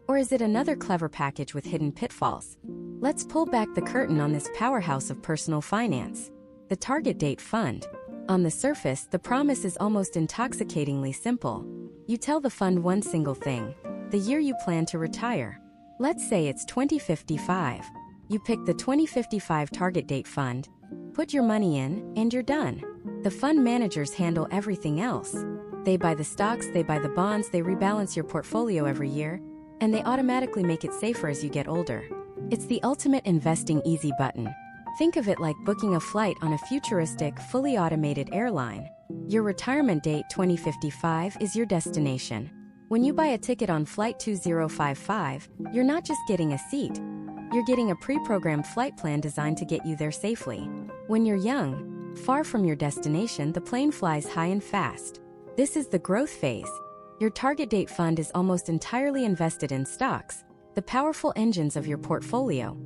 A: Or is it another clever package with hidden pitfalls? Let's pull back the curtain on this powerhouse of personal finance. The target date fund. On the surface, the promise is almost intoxicatingly simple. You tell the fund one single thing: the year you plan to retire. Let's say it's 2055. You pick the 2055 target date fund, put your money in, and you're done. The fund managers handle everything else. They buy the stocks, they buy the bonds, they rebalance your portfolio every year, and they automatically make it safer as you get older. It's the ultimate investing easy button. Think of it like booking a flight on a futuristic, fully automated airline. Your retirement date, 2055, is your destination. When you buy a ticket on Flight 2055, you're not just getting a seat. You're getting a pre-programmed flight plan designed to get you there safely. When you're young, far from your destination, the plane flies high and fast. This is the growth phase. Your target date fund is almost entirely invested in stocks, the powerful engines of your portfolio.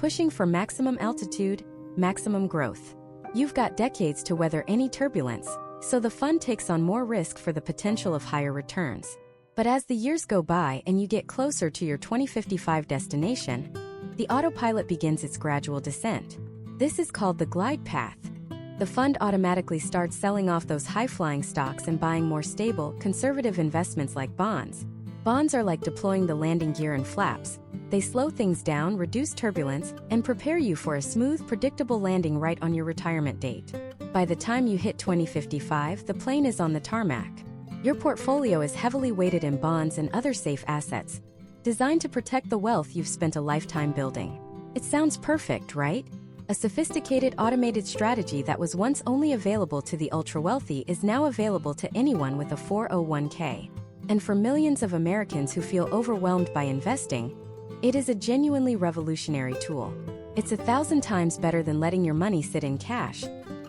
A: pushing for maximum altitude, maximum growth. You've got decades to weather any turbulence, so the fund takes on more risk for the potential of higher returns. But as the years go by and you get closer to your 2055 destination, the autopilot begins its gradual descent. This is called the glide path. The fund automatically starts selling off those high-flying stocks and buying more stable, conservative investments like bonds. Bonds are like deploying the landing gear and flaps. They slow things down, reduce turbulence, and prepare you for a smooth, predictable landing right on your retirement date. By the time you hit 2055, the plane is on the tarmac. Your portfolio is heavily weighted in bonds and other safe assets, designed to protect the wealth you've spent a lifetime building. It sounds perfect, right? A sophisticated automated strategy that was once only available to the ultra-wealthy is now available to anyone with a 401k. And for millions of Americans who feel overwhelmed by investing, it is a genuinely revolutionary tool. It's 1,000 times better than letting your money sit in cash,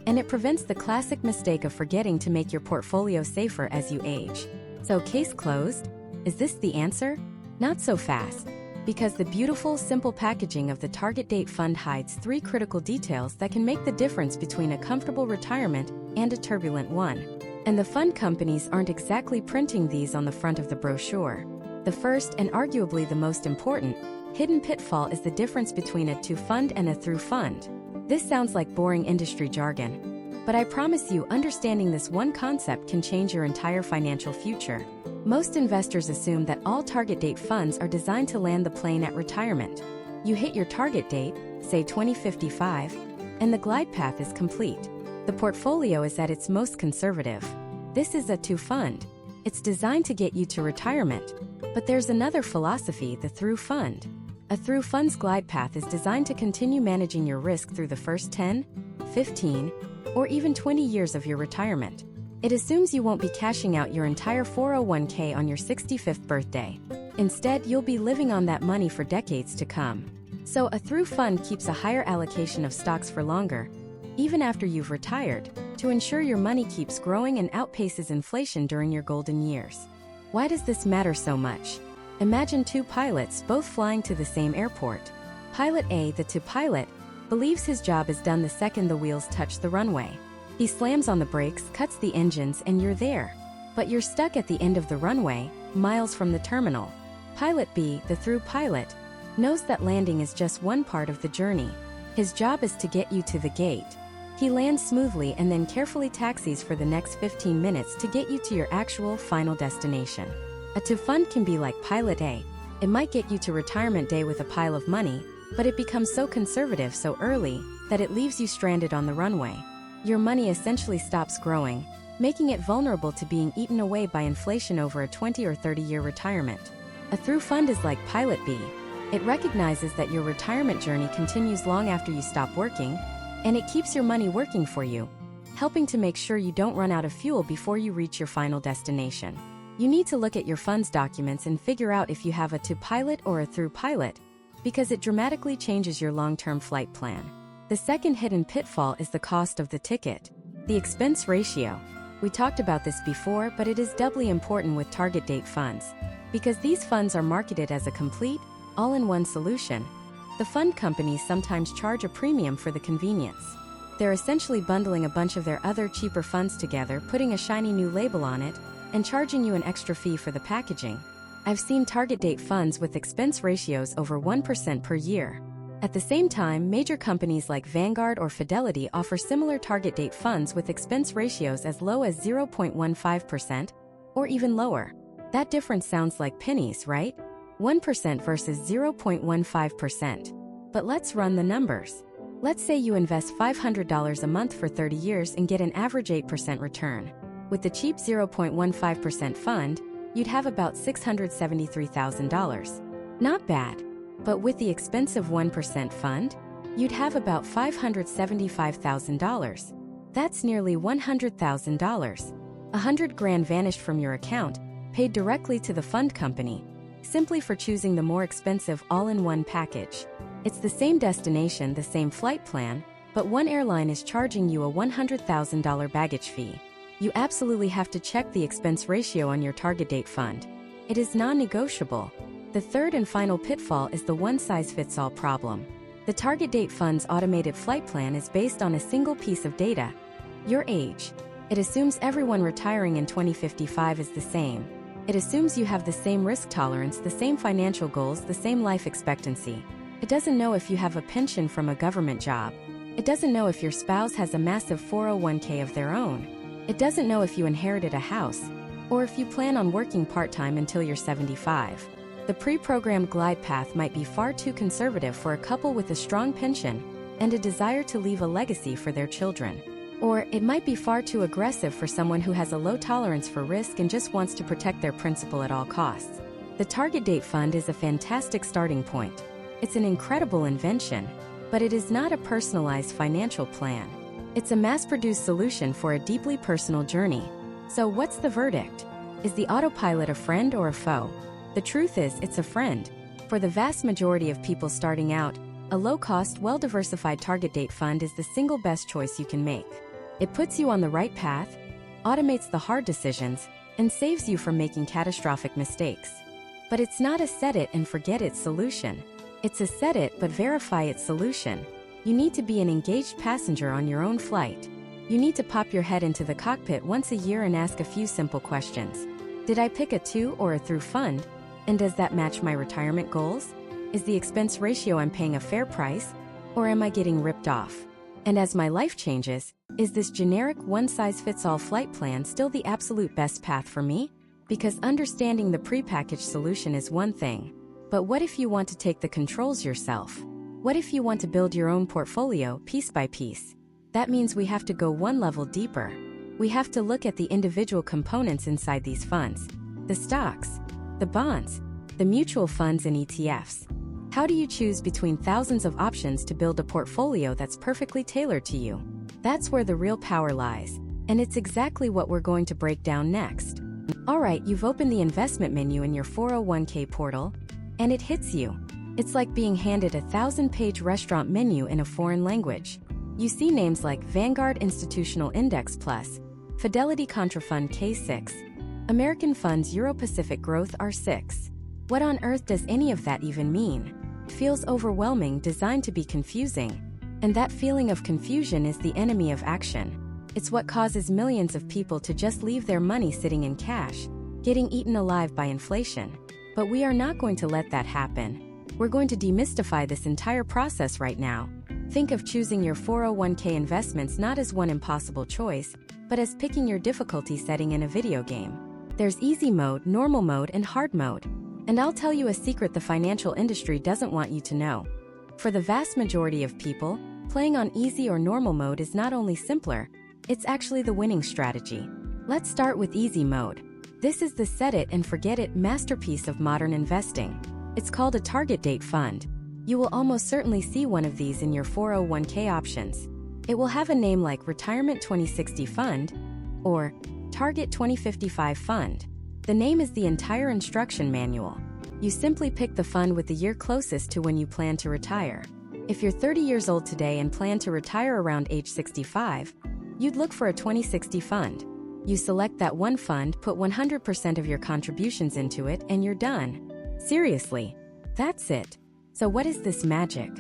A: and it prevents the classic mistake of forgetting to make your portfolio safer as you age. So, case closed? Is this the answer? Not so fast, because the beautiful, simple packaging of the Target Date Fund hides 3 critical details that can make the difference between a comfortable retirement and a turbulent one. And the fund companies aren't exactly printing these on the front of the brochure. The first, and arguably the most important, hidden pitfall is the difference between a to fund and a through fund. This sounds like boring industry jargon, but I promise you understanding this one concept can change your entire financial future. Most investors assume that all target date funds are designed to land the plane at retirement. You hit your target date, say 2055, and the glide path is complete. The portfolio is at its most conservative. This is a to fund. It's designed to get you to retirement. But there's another philosophy, the through fund. A through fund's glide path is designed to continue managing your risk through the first 10, 15, or even 20 years of your retirement. It assumes you won't be cashing out your entire 401k on your 65th birthday. Instead, you'll be living on that money for decades to come. So a through fund keeps a higher allocation of stocks for longer, even after you've retired, to ensure your money keeps growing and outpaces inflation during your golden years. Why does this matter so much? Imagine 2 pilots both flying to the same airport. Pilot A, the to pilot, believes his job is done the second the wheels touch the runway. He slams on the brakes, cuts the engines, and you're there. But you're stuck at the end of the runway, miles from the terminal. Pilot B, the through pilot, knows that landing is just one part of the journey. His job is to get you to the gate. He lands smoothly and then carefully taxis for the next 15 minutes to get you to your actual final destination. A to fund can be like Pilot A. It might get you to retirement day with a pile of money, but it becomes so conservative so early that it leaves you stranded on the runway. Your money essentially stops growing, making it vulnerable to being eaten away by inflation over a 20 or 30-year retirement. A through fund is like Pilot B. It recognizes that your retirement journey continues long after you stop working, and it keeps your money working for you, helping to make sure you don't run out of fuel before you reach your final destination. You need to look at your fund's documents and figure out if you have a to pilot or a through pilot, because it dramatically changes your long-term flight plan. The second hidden pitfall is the cost of the ticket, the expense ratio. We talked about this before, but it is doubly important with target date funds, because these funds are marketed as a complete, all-in-one solution. The fund companies sometimes charge a premium for the convenience. They're essentially bundling a bunch of their other cheaper funds together, putting a shiny new label on it, and charging you an extra fee for the packaging. I've seen target date funds with expense ratios over 1% per year. At the same time, major companies like Vanguard or Fidelity offer similar target date funds with expense ratios as low as 0.15% or even lower. That difference sounds like pennies, right? 1% versus 0.15%. But let's run the numbers. Let's say you invest $500 a month for 30 years and get an average 8% return. With the cheap 0.15% fund, you'd have about $673,000. Not bad. But with the expensive 1% fund, you'd have about $575,000. That's nearly $100,000. $100,000 vanished from your account, paid directly to the fund company, simply for choosing the more expensive all-in-one package. It's the same destination, the same flight plan, but one airline is charging you a $100,000 baggage fee. You absolutely have to check the expense ratio on your target date fund. It is non-negotiable. The third and final pitfall is the one-size-fits-all problem. The Target Date Fund's automated flight plan is based on a single piece of data: your age. It assumes everyone retiring in 2055 is the same. It assumes you have the same risk tolerance, the same financial goals, the same life expectancy. It doesn't know if you have a pension from a government job. It doesn't know if your spouse has a massive 401k of their own. It doesn't know if you inherited a house, or if you plan on working part-time until you're 75. The pre-programmed glide path might be far too conservative for a couple with a strong pension and a desire to leave a legacy for their children. Or it might be far too aggressive for someone who has a low tolerance for risk and just wants to protect their principal at all costs. The Target Date Fund is a fantastic starting point. It's an incredible invention, but it is not a personalized financial plan. It's a mass-produced solution for a deeply personal journey. So what's the verdict? Is the autopilot a friend or a foe? The truth is, it's a friend. For the vast majority of people starting out, a low-cost, well-diversified target date fund is the single best choice you can make. It puts you on the right path, automates the hard decisions, and saves you from making catastrophic mistakes. But it's not a set-it-and-forget-it solution. It's a set-it-but-verify-it solution. You need to be an engaged passenger on your own flight. You need to pop your head into the cockpit once a year and ask a few simple questions. Did I pick a to or a through fund? And does that match my retirement goals? Is the expense ratio I'm paying a fair price? Or am I getting ripped off? And as my life changes, is this generic one-size-fits-all flight plan still the absolute best path for me? Because understanding the prepackaged solution is one thing. But what if you want to take the controls yourself? What if you want to build your own portfolio piece by piece? That means we have to go one level deeper. We have to look at the individual components inside these funds: the stocks, the bonds, the mutual funds and ETFs. How do you choose between thousands of options to build a portfolio that's perfectly tailored to you? That's where the real power lies, and it's exactly what we're going to break down next. Alright, you've opened the investment menu in your 401k portal, and it hits you. It's like being handed a 1,000-page restaurant menu in a foreign language. You see names like Vanguard Institutional Index Plus, Fidelity Contrafund K6, American Funds Euro-Pacific Growth R6. What on earth does any of that even mean? Feels overwhelming, designed to be confusing. And that feeling of confusion is the enemy of action. It's what causes millions of people to just leave their money sitting in cash, getting eaten alive by inflation. But we are not going to let that happen. We're going to demystify this entire process right now. Think of choosing your 401k investments not as one impossible choice, but as picking your difficulty setting in a video game. There's easy mode, normal mode, and hard mode. And I'll tell you a secret the financial industry doesn't want you to know. For the vast majority of people, playing on easy or normal mode is not only simpler, it's actually the winning strategy. Let's start with easy mode. This is the set-it-and-forget-it masterpiece of modern investing. It's called a target date fund. You will almost certainly see one of these in your 401k options. It will have a name like Retirement 2060 Fund or Target 2055 Fund. The name is the entire instruction manual. You simply pick the fund with the year closest to when you plan to retire. If you're 30 years old today and plan to retire around age 65, you'd look for a 2060 fund. You select that one fund, put 100% of your contributions into it, and you're done. Seriously, that's it. So what is this magic?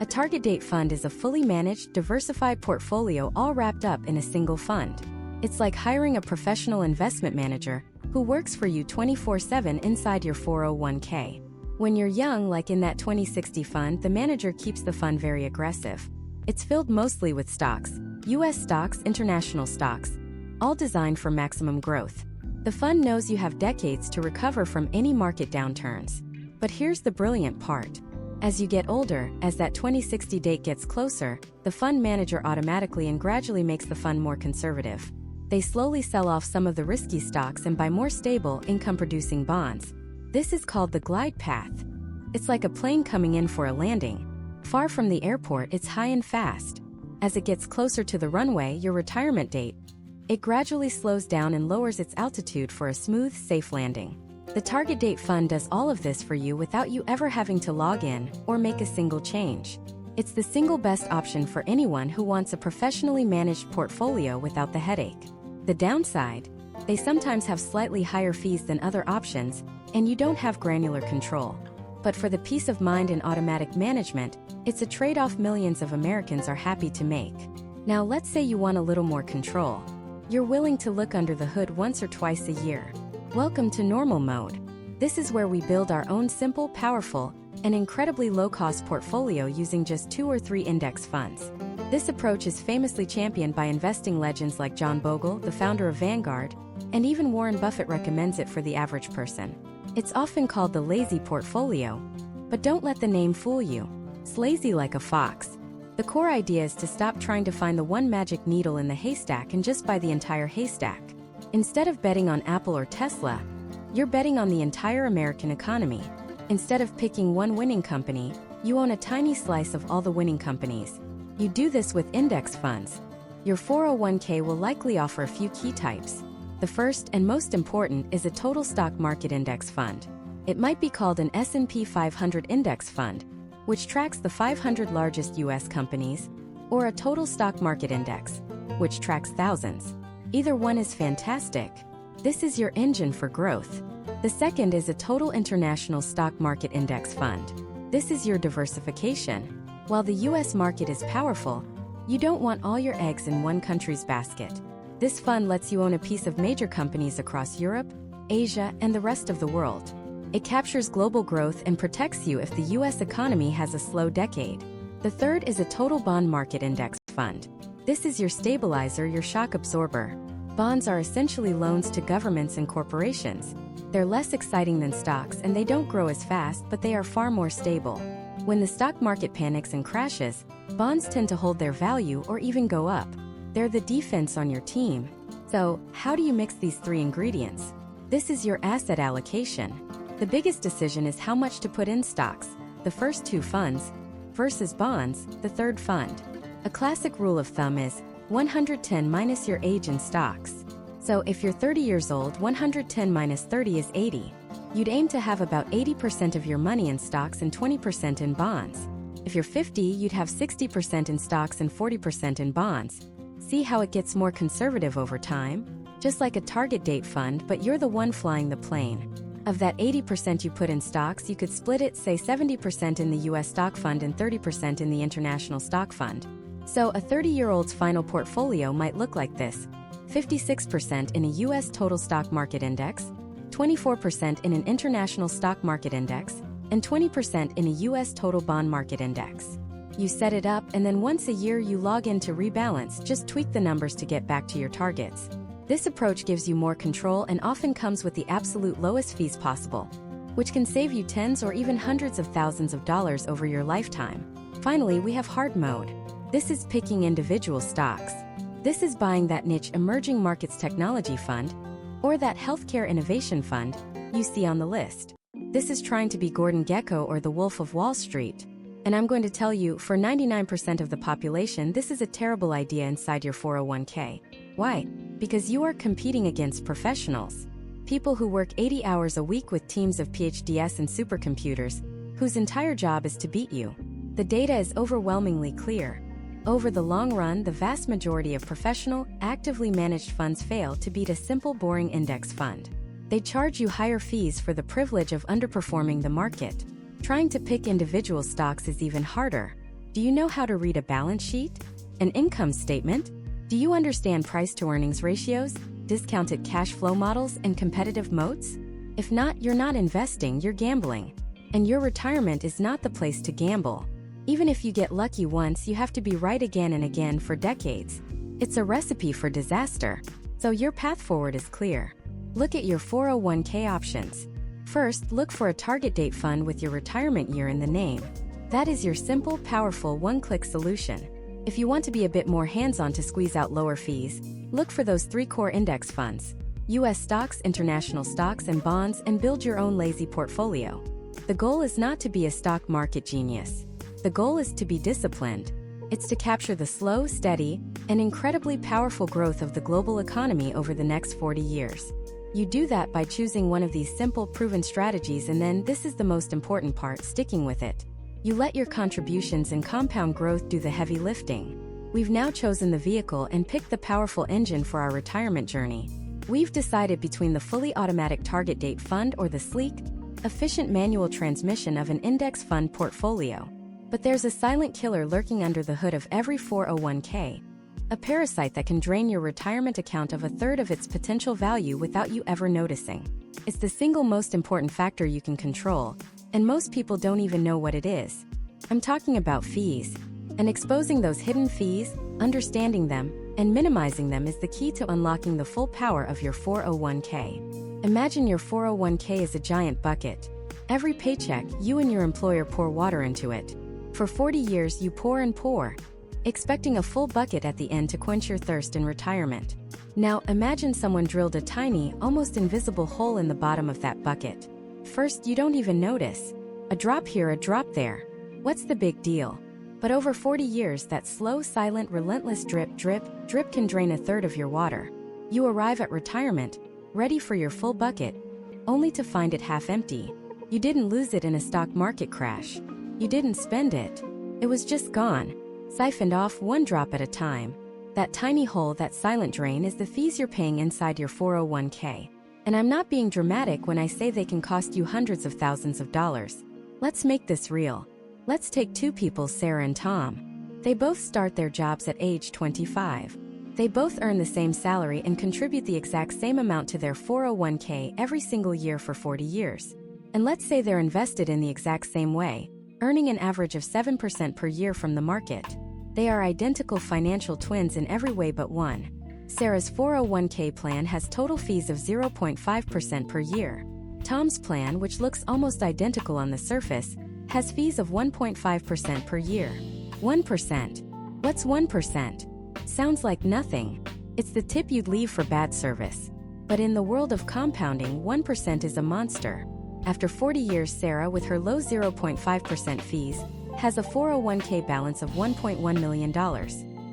A: A target date fund is a fully managed, diversified portfolio all wrapped up in a single fund. It's like hiring a professional investment manager who works for you 24/7 inside your 401k. When you're young, like in that 2060 fund, the manager keeps the fund very aggressive. It's filled mostly with stocks, US stocks, international stocks, all designed for maximum growth. The fund knows you have decades to recover from any market downturns. But here's the brilliant part. As you get older, as that 2060 date gets closer, the fund manager automatically and gradually makes the fund more conservative. They slowly sell off some of the risky stocks and buy more stable, income-producing bonds. This is called the glide path. It's like a plane coming in for a landing. Far from the airport, it's high and fast. As it gets closer to the runway, your retirement date, it gradually slows down and lowers its altitude for a smooth, safe landing. The target date fund does all of this for you without you ever having to log in or make a single change. It's the single best option for anyone who wants a professionally managed portfolio without the headache. The downside? They sometimes have slightly higher fees than other options, and you don't have granular control. But for the peace of mind and automatic management, it's a trade-off millions of Americans are happy to make. Now let's say you want a little more control. You're willing to look under the hood once or twice a year. Welcome to normal mode. This is where we build our own simple, powerful, and incredibly low-cost portfolio using just 2 or 3 index funds. This approach is famously championed by investing legends like John Bogle, the founder of Vanguard, and even Warren Buffett recommends it for the average person. It's often called the lazy portfolio, but don't let the name fool you. It's lazy like a fox. The core idea is to stop trying to find the one magic needle in the haystack and just buy the entire haystack. Instead of betting on Apple or Tesla, you're betting on the entire American economy. Instead of picking one winning company, you own a tiny slice of all the winning companies. You do this with index funds. Your 401k will likely offer a few key types. The first and most important is a total stock market index fund. It might be called an S&P 500 index fund, which tracks the 500 largest U.S. companies, or a total stock market index, which tracks thousands. Either one is fantastic. This is your engine for growth. The second is a total international stock market index fund. This is your diversification. While the U.S. market is powerful, you don't want all your eggs in one country's basket. This fund lets you own a piece of major companies across Europe, Asia, and the rest of the world. It captures global growth and protects you if the U.S. economy has a slow decade. The third is a total bond market index fund. This is your stabilizer, your shock absorber. Bonds are essentially loans to governments and corporations. They're less exciting than stocks and they don't grow as fast, but they are far more stable. When the stock market panics and crashes, bonds tend to hold their value or even go up. They're the defense on your team. So, how do you mix these 3 ingredients? This is your asset allocation. The biggest decision is how much to put in stocks, the first 2 funds, versus bonds, the third fund. A classic rule of thumb is 110 minus your age in stocks. So if you're 30 years old, 110 minus 30 is 80. You'd aim to have about 80% of your money in stocks and 20% in bonds. If you're 50, you'd have 60% in stocks and 40% in bonds. See how it gets more conservative over time? Just like a target date fund, but you're the one flying the plane. Of that 80% you put in stocks, you could split it, say 70% in the US stock fund and 30% in the international stock fund. So a 30-year-old's final portfolio might look like this: 56% in a US total stock market index, 24% in an international stock market index, and 20% in a US total bond market index. You set it up, and then once a year you log in to rebalance, just tweak the numbers to get back to your targets. This approach gives you more control and often comes with the absolute lowest fees possible, which can save you tens or even hundreds of thousands of dollars over your lifetime. Finally, we have hard mode. This is picking individual stocks. This is buying that niche emerging markets technology fund, or that healthcare innovation fund you see on the list. This is trying to be Gordon Gekko or the Wolf of Wall Street. And I'm going to tell you, for 99% of the population, this is a terrible idea inside your 401k. Why? Because you are competing against professionals. People who work 80 hours a week with teams of PhDs and supercomputers, whose entire job is to beat you. The data is overwhelmingly clear. Over the long run, the vast majority of professional, actively managed funds fail to beat a simple, boring index fund. They charge you higher fees for the privilege of underperforming the market. Trying to pick individual stocks is even harder. Do you know how to read a balance sheet? An income statement? Do you understand price-to-earnings ratios, discounted cash flow models, and competitive moats? If not, you're not investing, you're gambling. And your retirement is not the place to gamble. Even if you get lucky once, you have to be right again and again for decades. It's a recipe for disaster. So your path forward is clear. Look at your 401k options. First, look for a target date fund with your retirement year in the name. That is your simple, powerful, one-click solution. If you want to be a bit more hands-on to squeeze out lower fees, look for those 3 core index funds: US stocks, international stocks, and bonds, and build your own lazy portfolio. The goal is not to be a stock market genius. The goal is to be disciplined. It's to capture the slow, steady, and incredibly powerful growth of the global economy over the next 40 years. You do that by choosing one of these simple, proven strategies, and then, this is the most important part, sticking with it. You let your contributions and compound growth do the heavy lifting. We've now chosen the vehicle and picked the powerful engine for our retirement journey. We've decided between the fully automatic target date fund or the sleek, efficient manual transmission of an index fund portfolio. But there's a silent killer lurking under the hood of every 401k, a parasite that can drain your retirement account of a third of its potential value without you ever noticing. It's the single most important factor you can control, and most people don't even know what it is. I'm talking about fees. And exposing those hidden fees, understanding them, and minimizing them is the key to unlocking the full power of your 401k. Imagine your 401k is a giant bucket. Every paycheck, you and your employer pour water into it. For 40 years you pour and pour, expecting a full bucket at the end to quench your thirst in retirement. Now imagine someone drilled a tiny, almost invisible hole in the bottom of that bucket. First, you don't even notice. A drop here, a drop there. What's the big deal? But over 40 years, that slow, silent, relentless drip, drip, drip can drain a third of your water. You arrive at retirement, ready for your full bucket, only to find it half empty. You didn't lose it in a stock market crash. You didn't spend it. It was just gone, siphoned off one drop at a time. That tiny hole, that silent drain, is the fees you're paying inside your 401k. And I'm not being dramatic when I say they can cost you hundreds of thousands of dollars. Let's make this real. Let's take two people, Sarah and Tom. They both start their jobs at age 25. They both earn the same salary and contribute the exact same amount to their 401k every single year for 40 years. And let's say they're invested in the exact same way, earning an average of 7% per year from the market. They are identical financial twins in every way but one. Sarah's 401k plan has total fees of 0.5% per year. Tom's plan, which looks almost identical on the surface, has fees of 1.5% per year. 1%. What's 1%? Sounds like nothing. It's the tip you'd leave for bad service. But in the world of compounding, 1% is a monster. After 40 years, Sarah, with her low 0.5% fees, has a 401k balance of $1.1 million.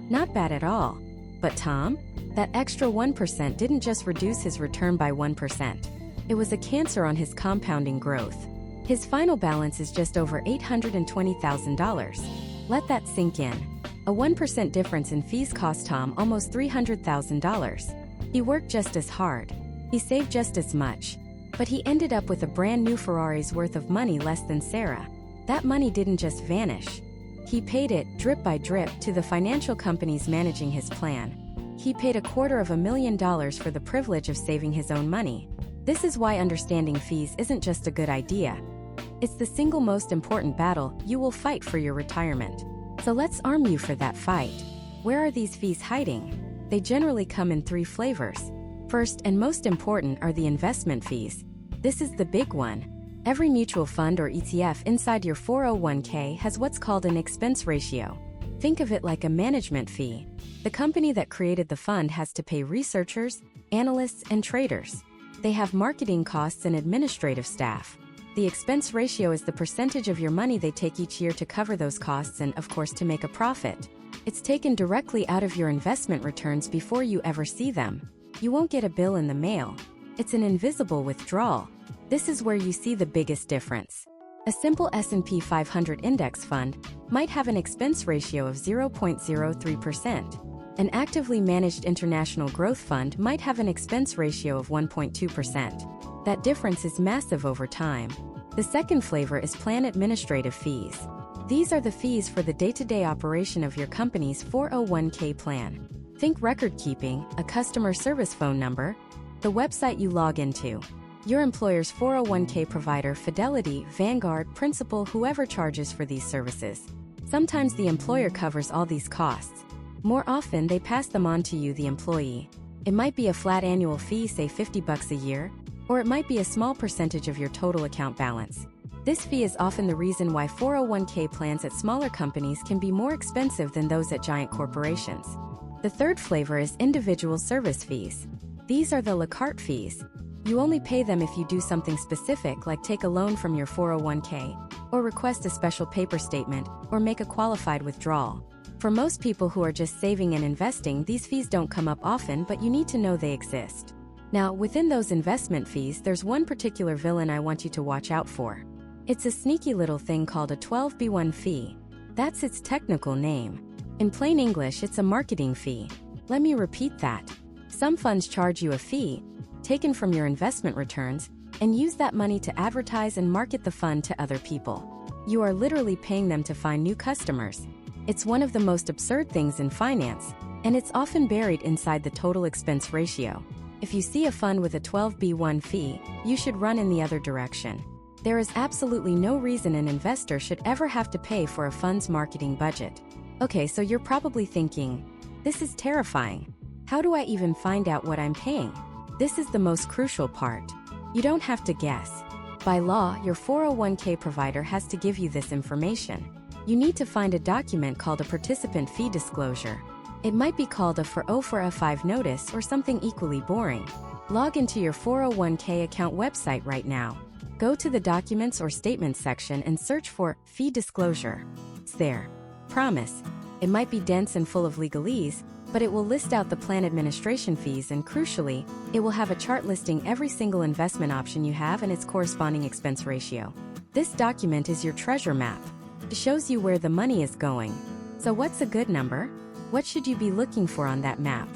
A: Not bad at all. But Tom? That extra 1% didn't just reduce his return by 1%. It was a cancer on his compounding growth. His final balance is just over $820,000. Let that sink in. A 1% difference in fees cost Tom almost $300,000. He worked just as hard. He saved just as much. But he ended up with a brand new Ferrari's worth of money less than Sarah. That money didn't just vanish. He paid it, drip by drip, to the financial companies managing his plan. He paid $250,000 for the privilege of saving his own money. This is why understanding fees isn't just a good idea. It's the single most important battle you will fight for your retirement. So let's arm you for that fight. Where are these fees hiding? They generally come in three flavors. First and most important are the investment fees. This is the big one. Every mutual fund or ETF inside your 401k has what's called an expense ratio. Think of it like a management fee. The company that created the fund has to pay researchers, analysts, and traders. They have marketing costs and administrative staff. The expense ratio is the percentage of your money they take each year to cover those costs and, of course, to make a profit. It's taken directly out of your investment returns before you ever see them. You won't get a bill in the mail. It's an invisible withdrawal. This is where you see the biggest difference. A simple S&P 500 index fund might have an expense ratio of 0.03%. An actively managed international growth fund might have an expense ratio of 1.2%. That difference is massive over time. The second flavor is plan administrative fees. These are the fees for the day-to-day operation of your company's 401k plan. Think record keeping, a customer service phone number, the website you log into, your employer's 401k provider, Fidelity, Vanguard, Principal, whoever charges for these services. Sometimes the employer covers all these costs. More often, they pass them on to you, the employee. It might be a flat annual fee, say $50 a year, or it might be a small percentage of your total account balance. This fee is often the reason why 401k plans at smaller companies can be more expensive than those at giant corporations. The third flavor is individual service fees. These are the la carte fees. You only pay them if you do something specific, like take a loan from your 401k, or request a special paper statement, or make a qualified withdrawal. For most people who are just saving and investing, these fees don't come up often, but you need to know they exist. Now, within those investment fees, there's one particular villain I want you to watch out for. It's a sneaky little thing called a 12b1 fee. That's its technical name. In plain English, it's a marketing fee. Let me repeat that. Some funds charge you a fee, taken from your investment returns, and use that money to advertise and market the fund to other people. You are literally paying them to find new customers. It's one of the most absurd things in finance, and it's often buried inside the total expense ratio. If you see a fund with a 12b1 fee, you should run in the other direction. There is absolutely no reason an investor should ever have to pay for a fund's marketing budget. Okay, so you're probably thinking, this is terrifying. How do I even find out what I'm paying? This is the most crucial part. You don't have to guess. By law, your 401k provider has to give you this information. You need to find a document called a participant fee disclosure. It might be called a 404A5 notice or something equally boring. Log into your 401k account website right now. Go to the Documents or Statements section and search for Fee Disclosure. It's there. Promise. It might be dense and full of legalese, but it will list out the plan administration fees and, crucially, it will have a chart listing every single investment option you have and its corresponding expense ratio. This document is your treasure map. It shows you where the money is going. So what's a good number? What should you be looking for on that map?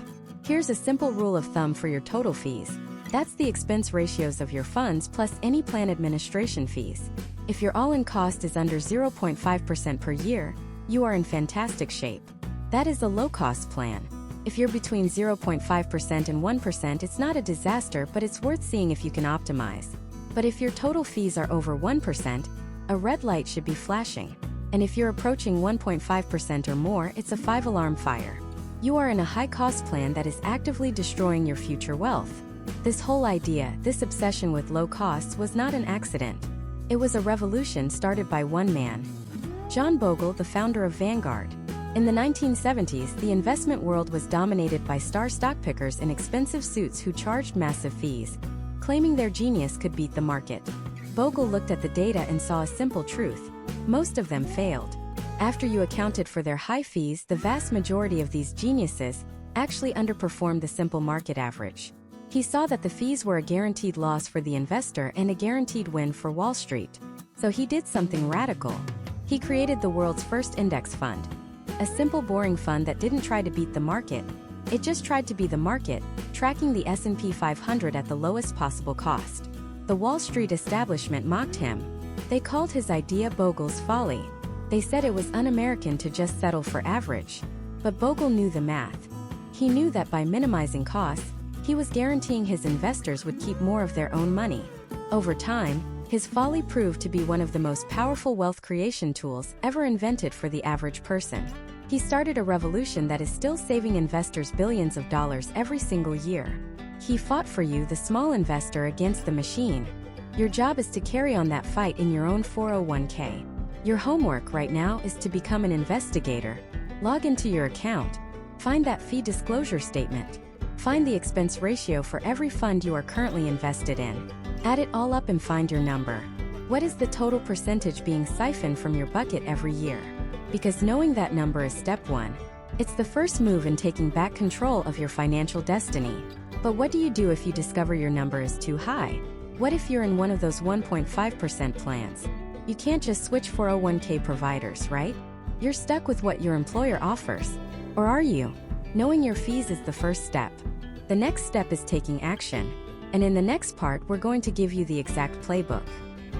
A: Here's a simple rule of thumb for your total fees. That's the expense ratios of your funds plus any plan administration fees. If your all-in cost is under 0.5% per year, you are in fantastic shape. That is a low-cost plan. If you're between 0.5% and 1%, it's not a disaster, but it's worth seeing if you can optimize. But if your total fees are over 1%, a red light should be flashing. And if you're approaching 1.5% or more, it's a 5-alarm fire. You are in a high-cost plan that is actively destroying your future wealth. This whole idea, this obsession with low costs, was not an accident. It was a revolution started by one man, John Bogle, the founder of Vanguard. In the 1970s, the investment world was dominated by star stock pickers in expensive suits who charged massive fees, claiming their genius could beat the market. Bogle looked at the data and saw a simple truth. Most of them failed. After you accounted for their high fees, the vast majority of these geniuses actually underperformed the simple market average. He saw that the fees were a guaranteed loss for the investor and a guaranteed win for Wall Street. So he did something radical. He created the world's first index fund. A simple, boring fund that didn't try to beat the market. It just tried to be the market, tracking the S&P 500 at the lowest possible cost. The Wall Street establishment mocked him. They called his idea Bogle's folly. They said it was un-American to just settle for average. But Bogle knew the math. He knew that by minimizing costs, he was guaranteeing his investors would keep more of their own money. Over time, his folly proved to be one of the most powerful wealth creation tools ever invented for the average person. He started a revolution that is still saving investors billions of dollars every single year. He fought for you, the small investor, against the machine. Your job is to carry on that fight in your own 401k. Your homework right now is to become an investigator. Log into your account. Find that fee disclosure statement. Find the expense ratio for every fund you are currently invested in. Add it all up and find your number. What is the total percentage being siphoned from your bucket every year? Because knowing that number is step one. It's the first move in taking back control of your financial destiny. But what do you do if you discover your number is too high? What if you're in one of those 1.5% plans? You can't just switch 401k providers, right? You're stuck with what your employer offers. Or are you? Knowing your fees is the first step. The next step is taking action. And in the next part, we're going to give you the exact playbook.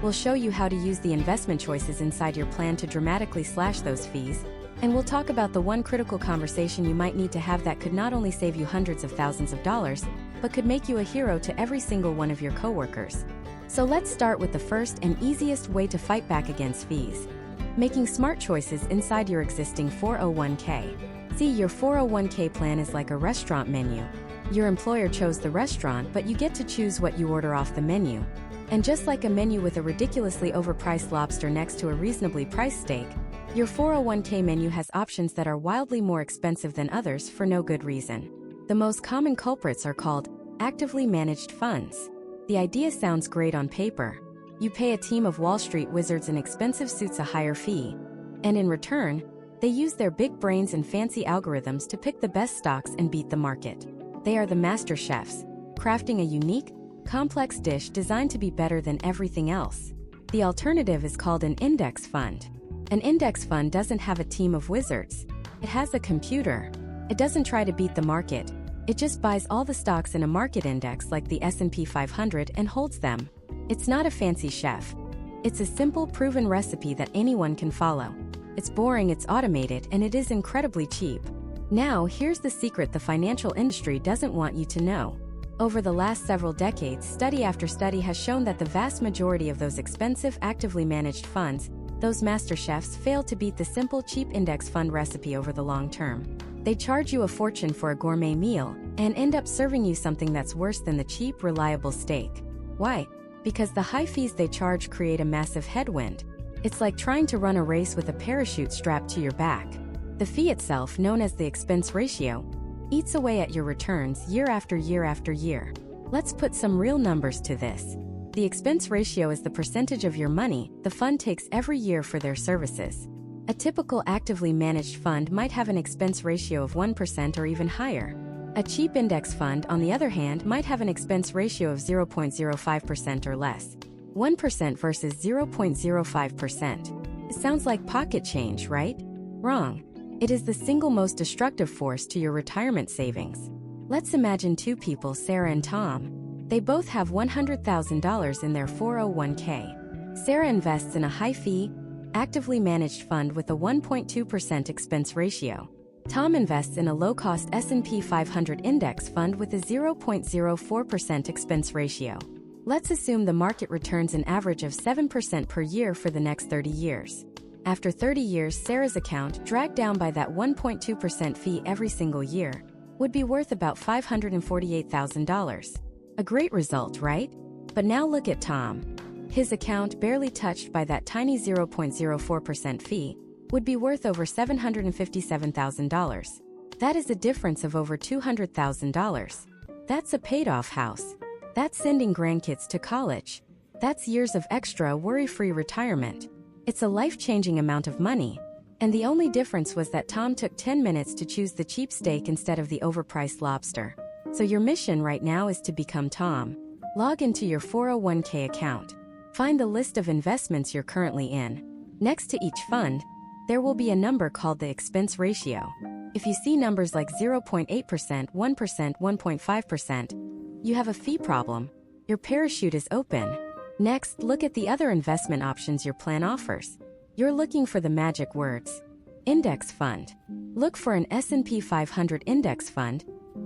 A: We'll show you how to use the investment choices inside your plan to dramatically slash those fees. And we'll talk about the one critical conversation you might need to have that could not only save you hundreds of thousands of dollars, but could make you a hero to every single one of your coworkers. So let's start with the first and easiest way to fight back against fees. Making smart choices inside your existing 401k. See, your 401k plan is like a restaurant menu. Your employer chose the restaurant, but you get to choose what you order off the menu. And just like a menu with a ridiculously overpriced lobster next to a reasonably priced steak, your 401k menu has options that are wildly more expensive than others for no good reason. The most common culprits are called actively managed funds. The idea sounds great on paper. You pay a team of Wall Street wizards in expensive suits a higher fee. And in return, they use their big brains and fancy algorithms to pick the best stocks and beat the market. They are the master chefs, crafting a unique, complex dish designed to be better than everything else. The alternative is called an index fund. An index fund doesn't have a team of wizards. It has a computer. It doesn't try to beat the market. It just buys all the stocks in a market index like the S&P 500 and holds them. It's not a fancy chef. It's a simple, proven recipe that anyone can follow. It's boring, it's automated, and it is incredibly cheap. Now, here's the secret the financial industry doesn't want you to know. Over the last several decades, study after study has shown that the vast majority of those expensive, actively managed funds, those master chefs, fail to beat the simple, cheap index fund recipe over the long term. They charge you a fortune for a gourmet meal and end up serving you something that's worse than the cheap, reliable steak. Why? Because the high fees they charge create a massive headwind. It's like trying to run a race with a parachute strapped to your back. The fee itself, known as the expense ratio, eats away at your returns year after year after year. Let's put some real numbers to this. The expense ratio is the percentage of your money the fund takes every year for their services. A typical actively managed fund might have an expense ratio of 1% or even higher. A cheap index fund, on the other hand, might have an expense ratio of 0.05% or less. 1% versus 0.05%. It sounds like pocket change, right? Wrong. It is the single most destructive force to your retirement savings. Let's imagine two people, Sarah and Tom. They both have $100,000 in their 401k. Sarah invests in a high-fee, actively managed fund with a 1.2% expense ratio. Tom invests in a low-cost S&P 500 index fund with a 0.04% expense ratio. Let's assume the market returns an average of 7% per year for the next 30 years. After 30 years, Sarah's account, dragged down by that 1.2% fee every single year, would be worth about $548,000. A great result, right? But now look at Tom. His account, barely touched by that tiny 0.04% fee, would be worth over $757,000. That is a difference of over $200,000. That's a paid-off house. That's sending grandkids to college. That's years of extra, worry-free retirement. It's a life-changing amount of money. And the only difference was that Tom took 10 minutes to choose the cheap steak instead of the overpriced lobster. So your mission right now is to become Tom. Log into your 401k account. Find the list of investments you're currently in. Next to each fund, there will be a number called the expense ratio. If you see numbers like 0.8%, 1%, 1.5%, you have a fee problem. Your parachute is open. Next, look at the other investment options your plan offers. You're looking for the magic words. Index fund. Look for an S&P 500 index fund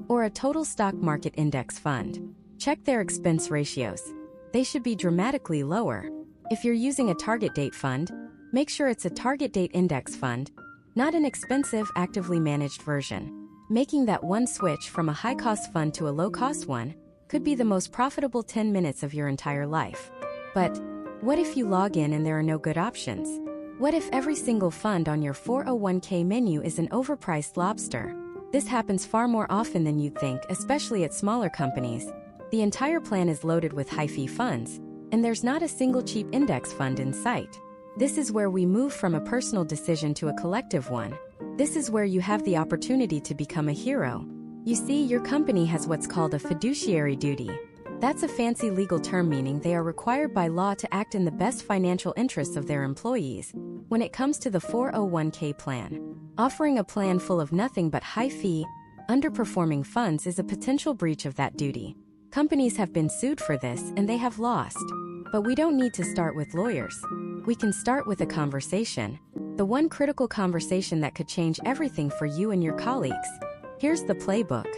A: or a total stock market index fund. Check their expense ratios. They should be dramatically lower. If you're using a target date fund, make sure it's a target date index fund, not an expensive, actively managed version. Making that one switch from a high-cost fund to a low-cost one could be the most profitable 10 minutes of your entire life. But what if you log in and there are no good options? What if every single fund on your 401k menu is an overpriced lobster? This happens far more often than you'd think, especially at smaller companies. The entire plan is loaded with high-fee funds, and there's not a single cheap index fund in sight. This is where we move from a personal decision to a collective one. This is where you have the opportunity to become a hero. You see, your company has what's called a fiduciary duty. That's a fancy legal term meaning they are required by law to act in the best financial interests of their employees. When it comes to the 401k plan, offering a plan full of nothing but high-fee, underperforming funds is a potential breach of that duty. Companies have been sued for this and they have lost. But we don't need to start with lawyers. We can start with a conversation. The one critical conversation that could change everything for you and your colleagues. Here's the playbook.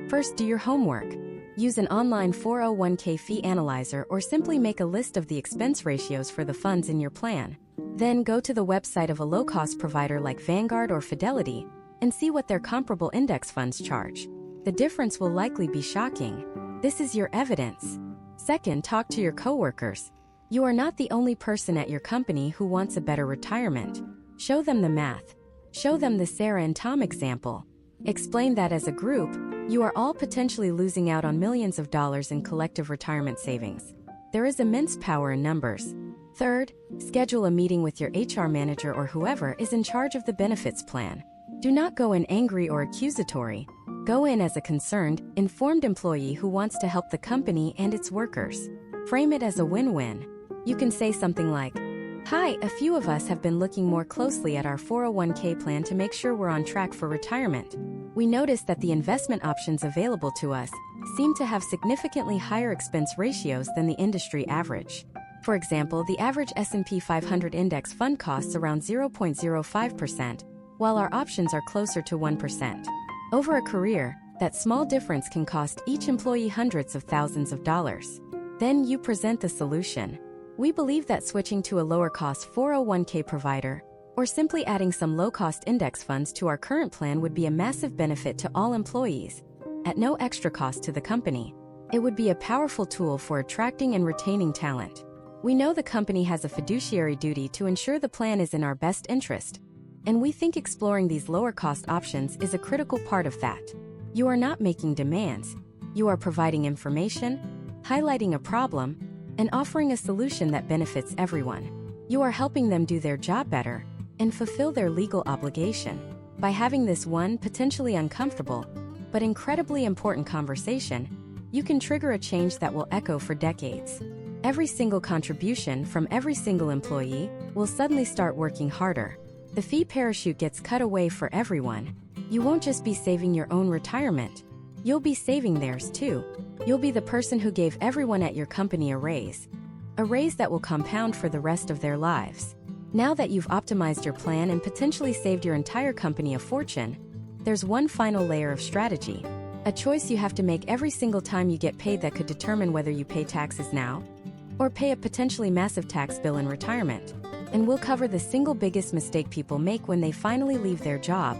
A: First, do your homework. Use an online 401k fee analyzer or simply make a list of the expense ratios for the funds in your plan. Then go to the website of a low-cost provider like Vanguard or Fidelity and see what their comparable index funds charge. The difference will likely be shocking. This is your evidence. Second, talk to your coworkers. You are not the only person at your company who wants a better retirement. Show them the math. Show them the Sarah and Tom example. Explain that as a group, you are all potentially losing out on millions of dollars in collective retirement savings. There is immense power in numbers. Third, schedule a meeting with your HR manager or whoever is in charge of the benefits plan. Do not go in angry or accusatory. Go in as a concerned, informed employee who wants to help the company and its workers. Frame it as a win-win. You can say something like, "Hi, a few of us have been looking more closely at our 401k plan to make sure we're on track for retirement. We noticed that the investment options available to us seem to have significantly higher expense ratios than the industry average. For example, the average S&P 500 index fund costs around 0.05%, while our options are closer to 1%. Over a career, that small difference can cost each employee hundreds of thousands of dollars. Then you present the solution. We believe that switching to a lower-cost 401k provider, or simply adding some low-cost index funds to our current plan would be a massive benefit to all employees, at no extra cost to the company. It would be a powerful tool for attracting and retaining talent. We know the company has a fiduciary duty to ensure the plan is in our best interest, and we think exploring these lower-cost options is a critical part of that. You are not making demands. You are providing information, highlighting a problem, and offering a solution that benefits everyone. You are helping them do their job better and fulfill their legal obligation. By having this one potentially uncomfortable, but incredibly important conversation, you can trigger a change that will echo for decades. Every single contribution from every single employee will suddenly start working harder. The fee parachute gets cut away for everyone. You won't just be saving your own retirement. You'll be saving theirs too. You'll be the person who gave everyone at your company a raise that will compound for the rest of their lives. Now that you've optimized your plan and potentially saved your entire company a fortune, there's one final layer of strategy. A choice you have to make every single time you get paid that could determine whether you pay taxes now or pay a potentially massive tax bill in retirement. And we'll cover the single biggest mistake people make when they finally leave their job,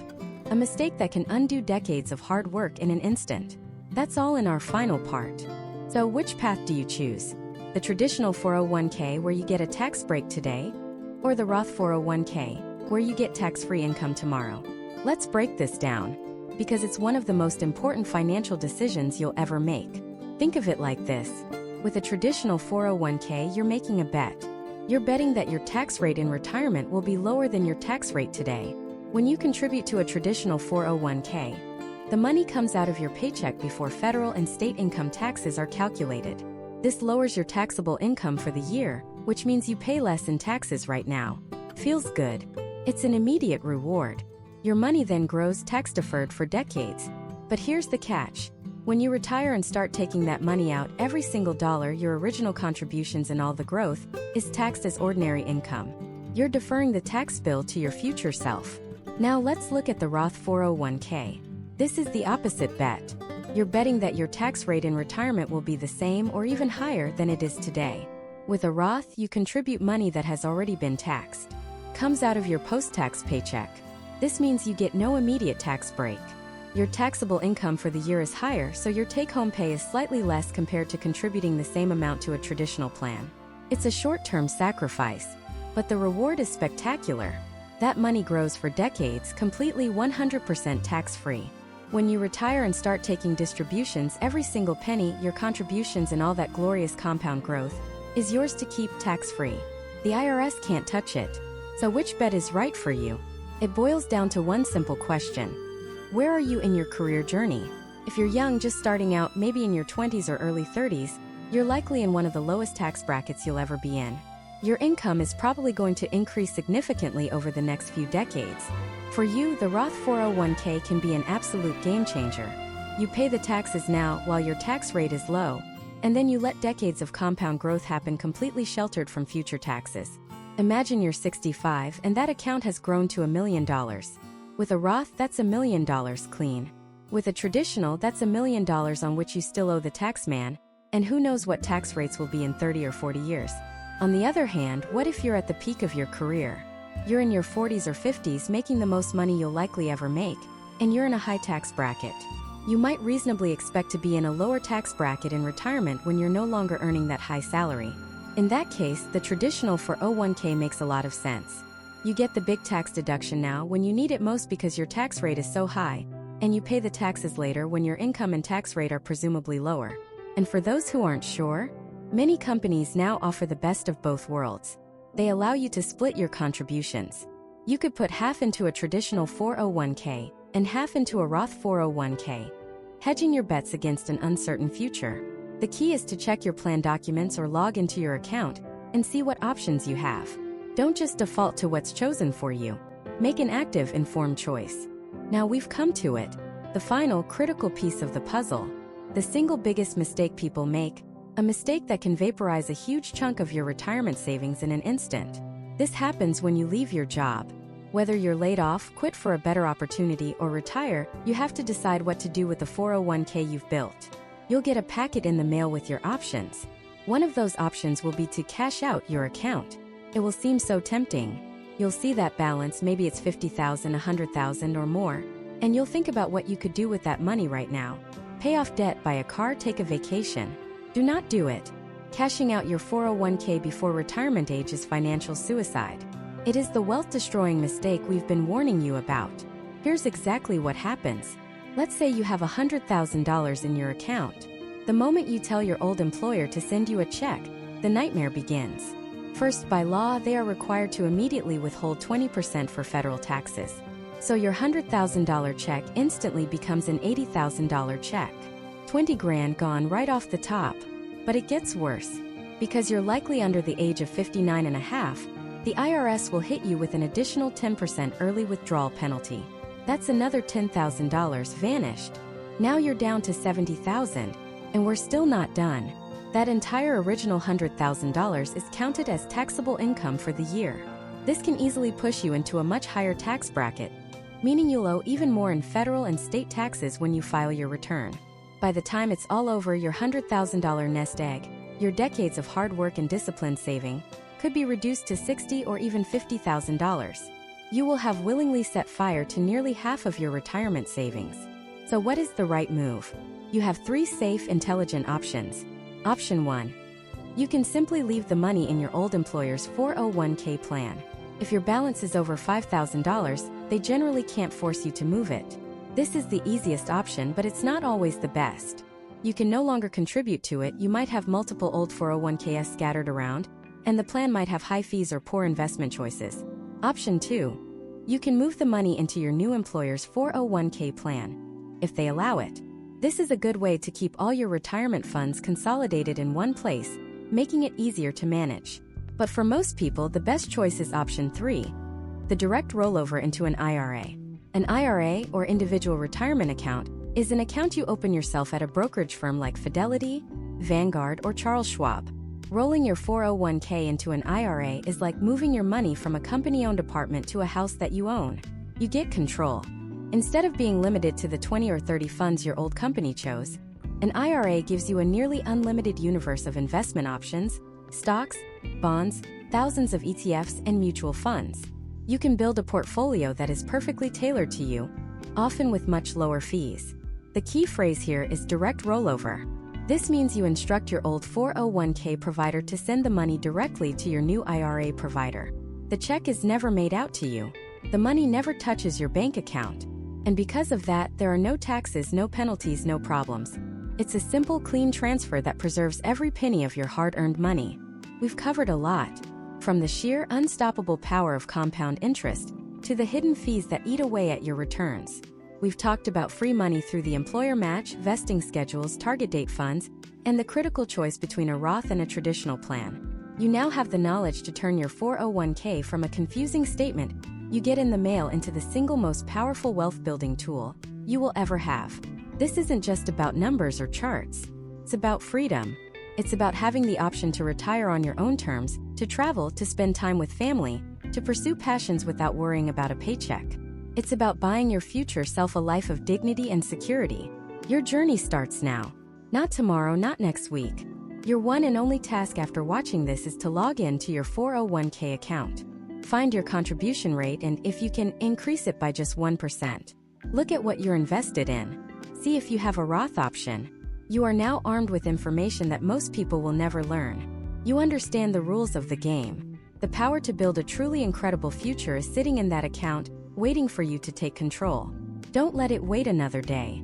A: a mistake that can undo decades of hard work in an instant. That's all in our final part. So which path do you choose? The traditional 401k where you get a tax break today, or the Roth 401k where you get tax-free income tomorrow? Let's break this down, because it's one of the most important financial decisions you'll ever make. Think of it like this. With a traditional 401k, you're making a bet. You're betting that your tax rate in retirement will be lower than your tax rate today. When you contribute to a traditional 401k, the money comes out of your paycheck before federal and state income taxes are calculated. This lowers your taxable income for the year, which means you pay less in taxes right now. Feels good. It's an immediate reward. Your money then grows tax-deferred for decades. But here's the catch. When you retire and start taking that money out, every single dollar, your original contributions and all the growth, is taxed as ordinary income. You're deferring the tax bill to your future self. Now let's look at the Roth 401k. This is the opposite bet. You're betting that your tax rate in retirement will be the same or even higher than it is today. With a Roth, you contribute money that has already been taxed. Comes out of your post-tax paycheck. This means you get no immediate tax break. Your taxable income for the year is higher, so your take-home pay is slightly less compared to contributing the same amount to a traditional plan. It's a short-term sacrifice, but the reward is spectacular. That money grows for decades, completely 100% tax-free. When you retire and start taking distributions, every single penny, your contributions and all that glorious compound growth, is yours to keep tax-free. The IRS can't touch it. So which bet is right for you? It boils down to one simple question. Where are you in your career journey? If you're young, just starting out, maybe in your 20s or early 30s, you're likely in one of the lowest tax brackets you'll ever be in. Your income is probably going to increase significantly over the next few decades. For you, the Roth 401k can be an absolute game changer. You pay the taxes now while your tax rate is low, and then you let decades of compound growth happen completely sheltered from future taxes. Imagine you're 65 and that account has grown to $1 million. With a Roth, that's $1 million clean. With a traditional, that's $1 million on which you still owe the tax man, and who knows what tax rates will be in 30 or 40 years. On the other hand, what if you're at the peak of your career? You're in your 40s or 50s making the most money you'll likely ever make, and you're in a high tax bracket. You might reasonably expect to be in a lower tax bracket in retirement when you're no longer earning that high salary. In that case, the traditional 401k makes a lot of sense. You get the big tax deduction now when you need it most because your tax rate is so high, and you pay the taxes later when your income and tax rate are presumably lower. And for those who aren't sure, many companies now offer the best of both worlds. They allow you to split your contributions. You could put half into a traditional 401k and half into a Roth 401k, hedging your bets against an uncertain future. The key is to check your plan documents or log into your account and see what options you have. Don't just default to what's chosen for you. Make an active, informed choice. Now we've come to it, the final critical piece of the puzzle. The single biggest mistake people make, a mistake that can vaporize a huge chunk of your retirement savings in an instant. This happens when you leave your job. Whether you're laid off, quit for a better opportunity, or retire, you have to decide what to do with the 401k you've built. You'll get a packet in the mail with your options. One of those options will be to cash out your account. It will seem so tempting. You'll see that balance, maybe it's $50,000, $100,000 or more, and you'll think about what you could do with that money right now. Pay off debt, buy a car, take a vacation. Do not do it. Cashing out your 401k before retirement age is financial suicide. It is the wealth-destroying mistake we've been warning you about. Here's exactly what happens. Let's say you have $100,000 in your account. The moment you tell your old employer to send you a check, the nightmare begins. First, by law, they are required to immediately withhold 20% for federal taxes. So your $100,000 check instantly becomes an $80,000 check. 20 grand gone right off the top. But it gets worse. Because you're likely under the age of 59 and a half, the IRS will hit you with an additional 10% early withdrawal penalty. That's another $10,000 vanished. Now you're down to $70,000, and we're still not done. That entire original $100,000 is counted as taxable income for the year. This can easily push you into a much higher tax bracket, meaning you'll owe even more in federal and state taxes when you file your return. By the time it's all over, your $100,000 nest egg, your decades of hard work and disciplined saving, could be reduced to $60,000 or even $50,000. You will have willingly set fire to nearly half of your retirement savings. So what is the right move? You have 3 safe, intelligent options. Option 1. You can simply leave the money in your old employer's 401k plan. If your balance is over $5,000, they generally can't force you to move it. This is the easiest option, but it's not always the best. You can no longer contribute to it. You might have multiple old 401ks scattered around, and the plan might have high fees or poor investment choices. Option 2. You can move the money into your new employer's 401k plan, if they allow it. This is a good way to keep all your retirement funds consolidated in one place, making it easier to manage. But for most people, the best choice is option 3, the direct rollover into an IRA. An IRA, or individual retirement account, is an account you open yourself at a brokerage firm like Fidelity, Vanguard, or Charles Schwab. Rolling your 401k into an IRA is like moving your money from a company-owned apartment to a house that you own. You get control. Instead of being limited to the 20 or 30 funds your old company chose, an IRA gives you a nearly unlimited universe of investment options, stocks, bonds, thousands of ETFs, and mutual funds. You can build a portfolio that is perfectly tailored to you, often with much lower fees. The key phrase here is direct rollover. This means you instruct your old 401k provider to send the money directly to your new IRA provider. The check is never made out to you. The money never touches your bank account. And because of that, there are no taxes, no penalties, no problems. It's a simple, clean transfer that preserves every penny of your hard-earned money. We've covered a lot, from the sheer unstoppable power of compound interest to the hidden fees that eat away at your returns. We've talked about free money through the employer match, vesting schedules, target date funds, and the critical choice between a Roth and a traditional plan. You now have the knowledge to turn your 401k from a confusing statement you get in the mail into the single most powerful wealth-building tool you will ever have. This isn't just about numbers or charts. It's about freedom. It's about having the option to retire on your own terms, to travel, to spend time with family, to pursue passions without worrying about a paycheck. It's about buying your future self a life of dignity and security. Your journey starts now. Not tomorrow, not next week. Your one and only task after watching this is to log in to your 401k account. Find your contribution rate, and if you can, increase it by just 1%. Look at what you're invested in. See if you have a Roth option. You are now armed with information that most people will never learn. You understand the rules of the game. The power to build a truly incredible future is sitting in that account, waiting for you to take control. Don't let it wait another day.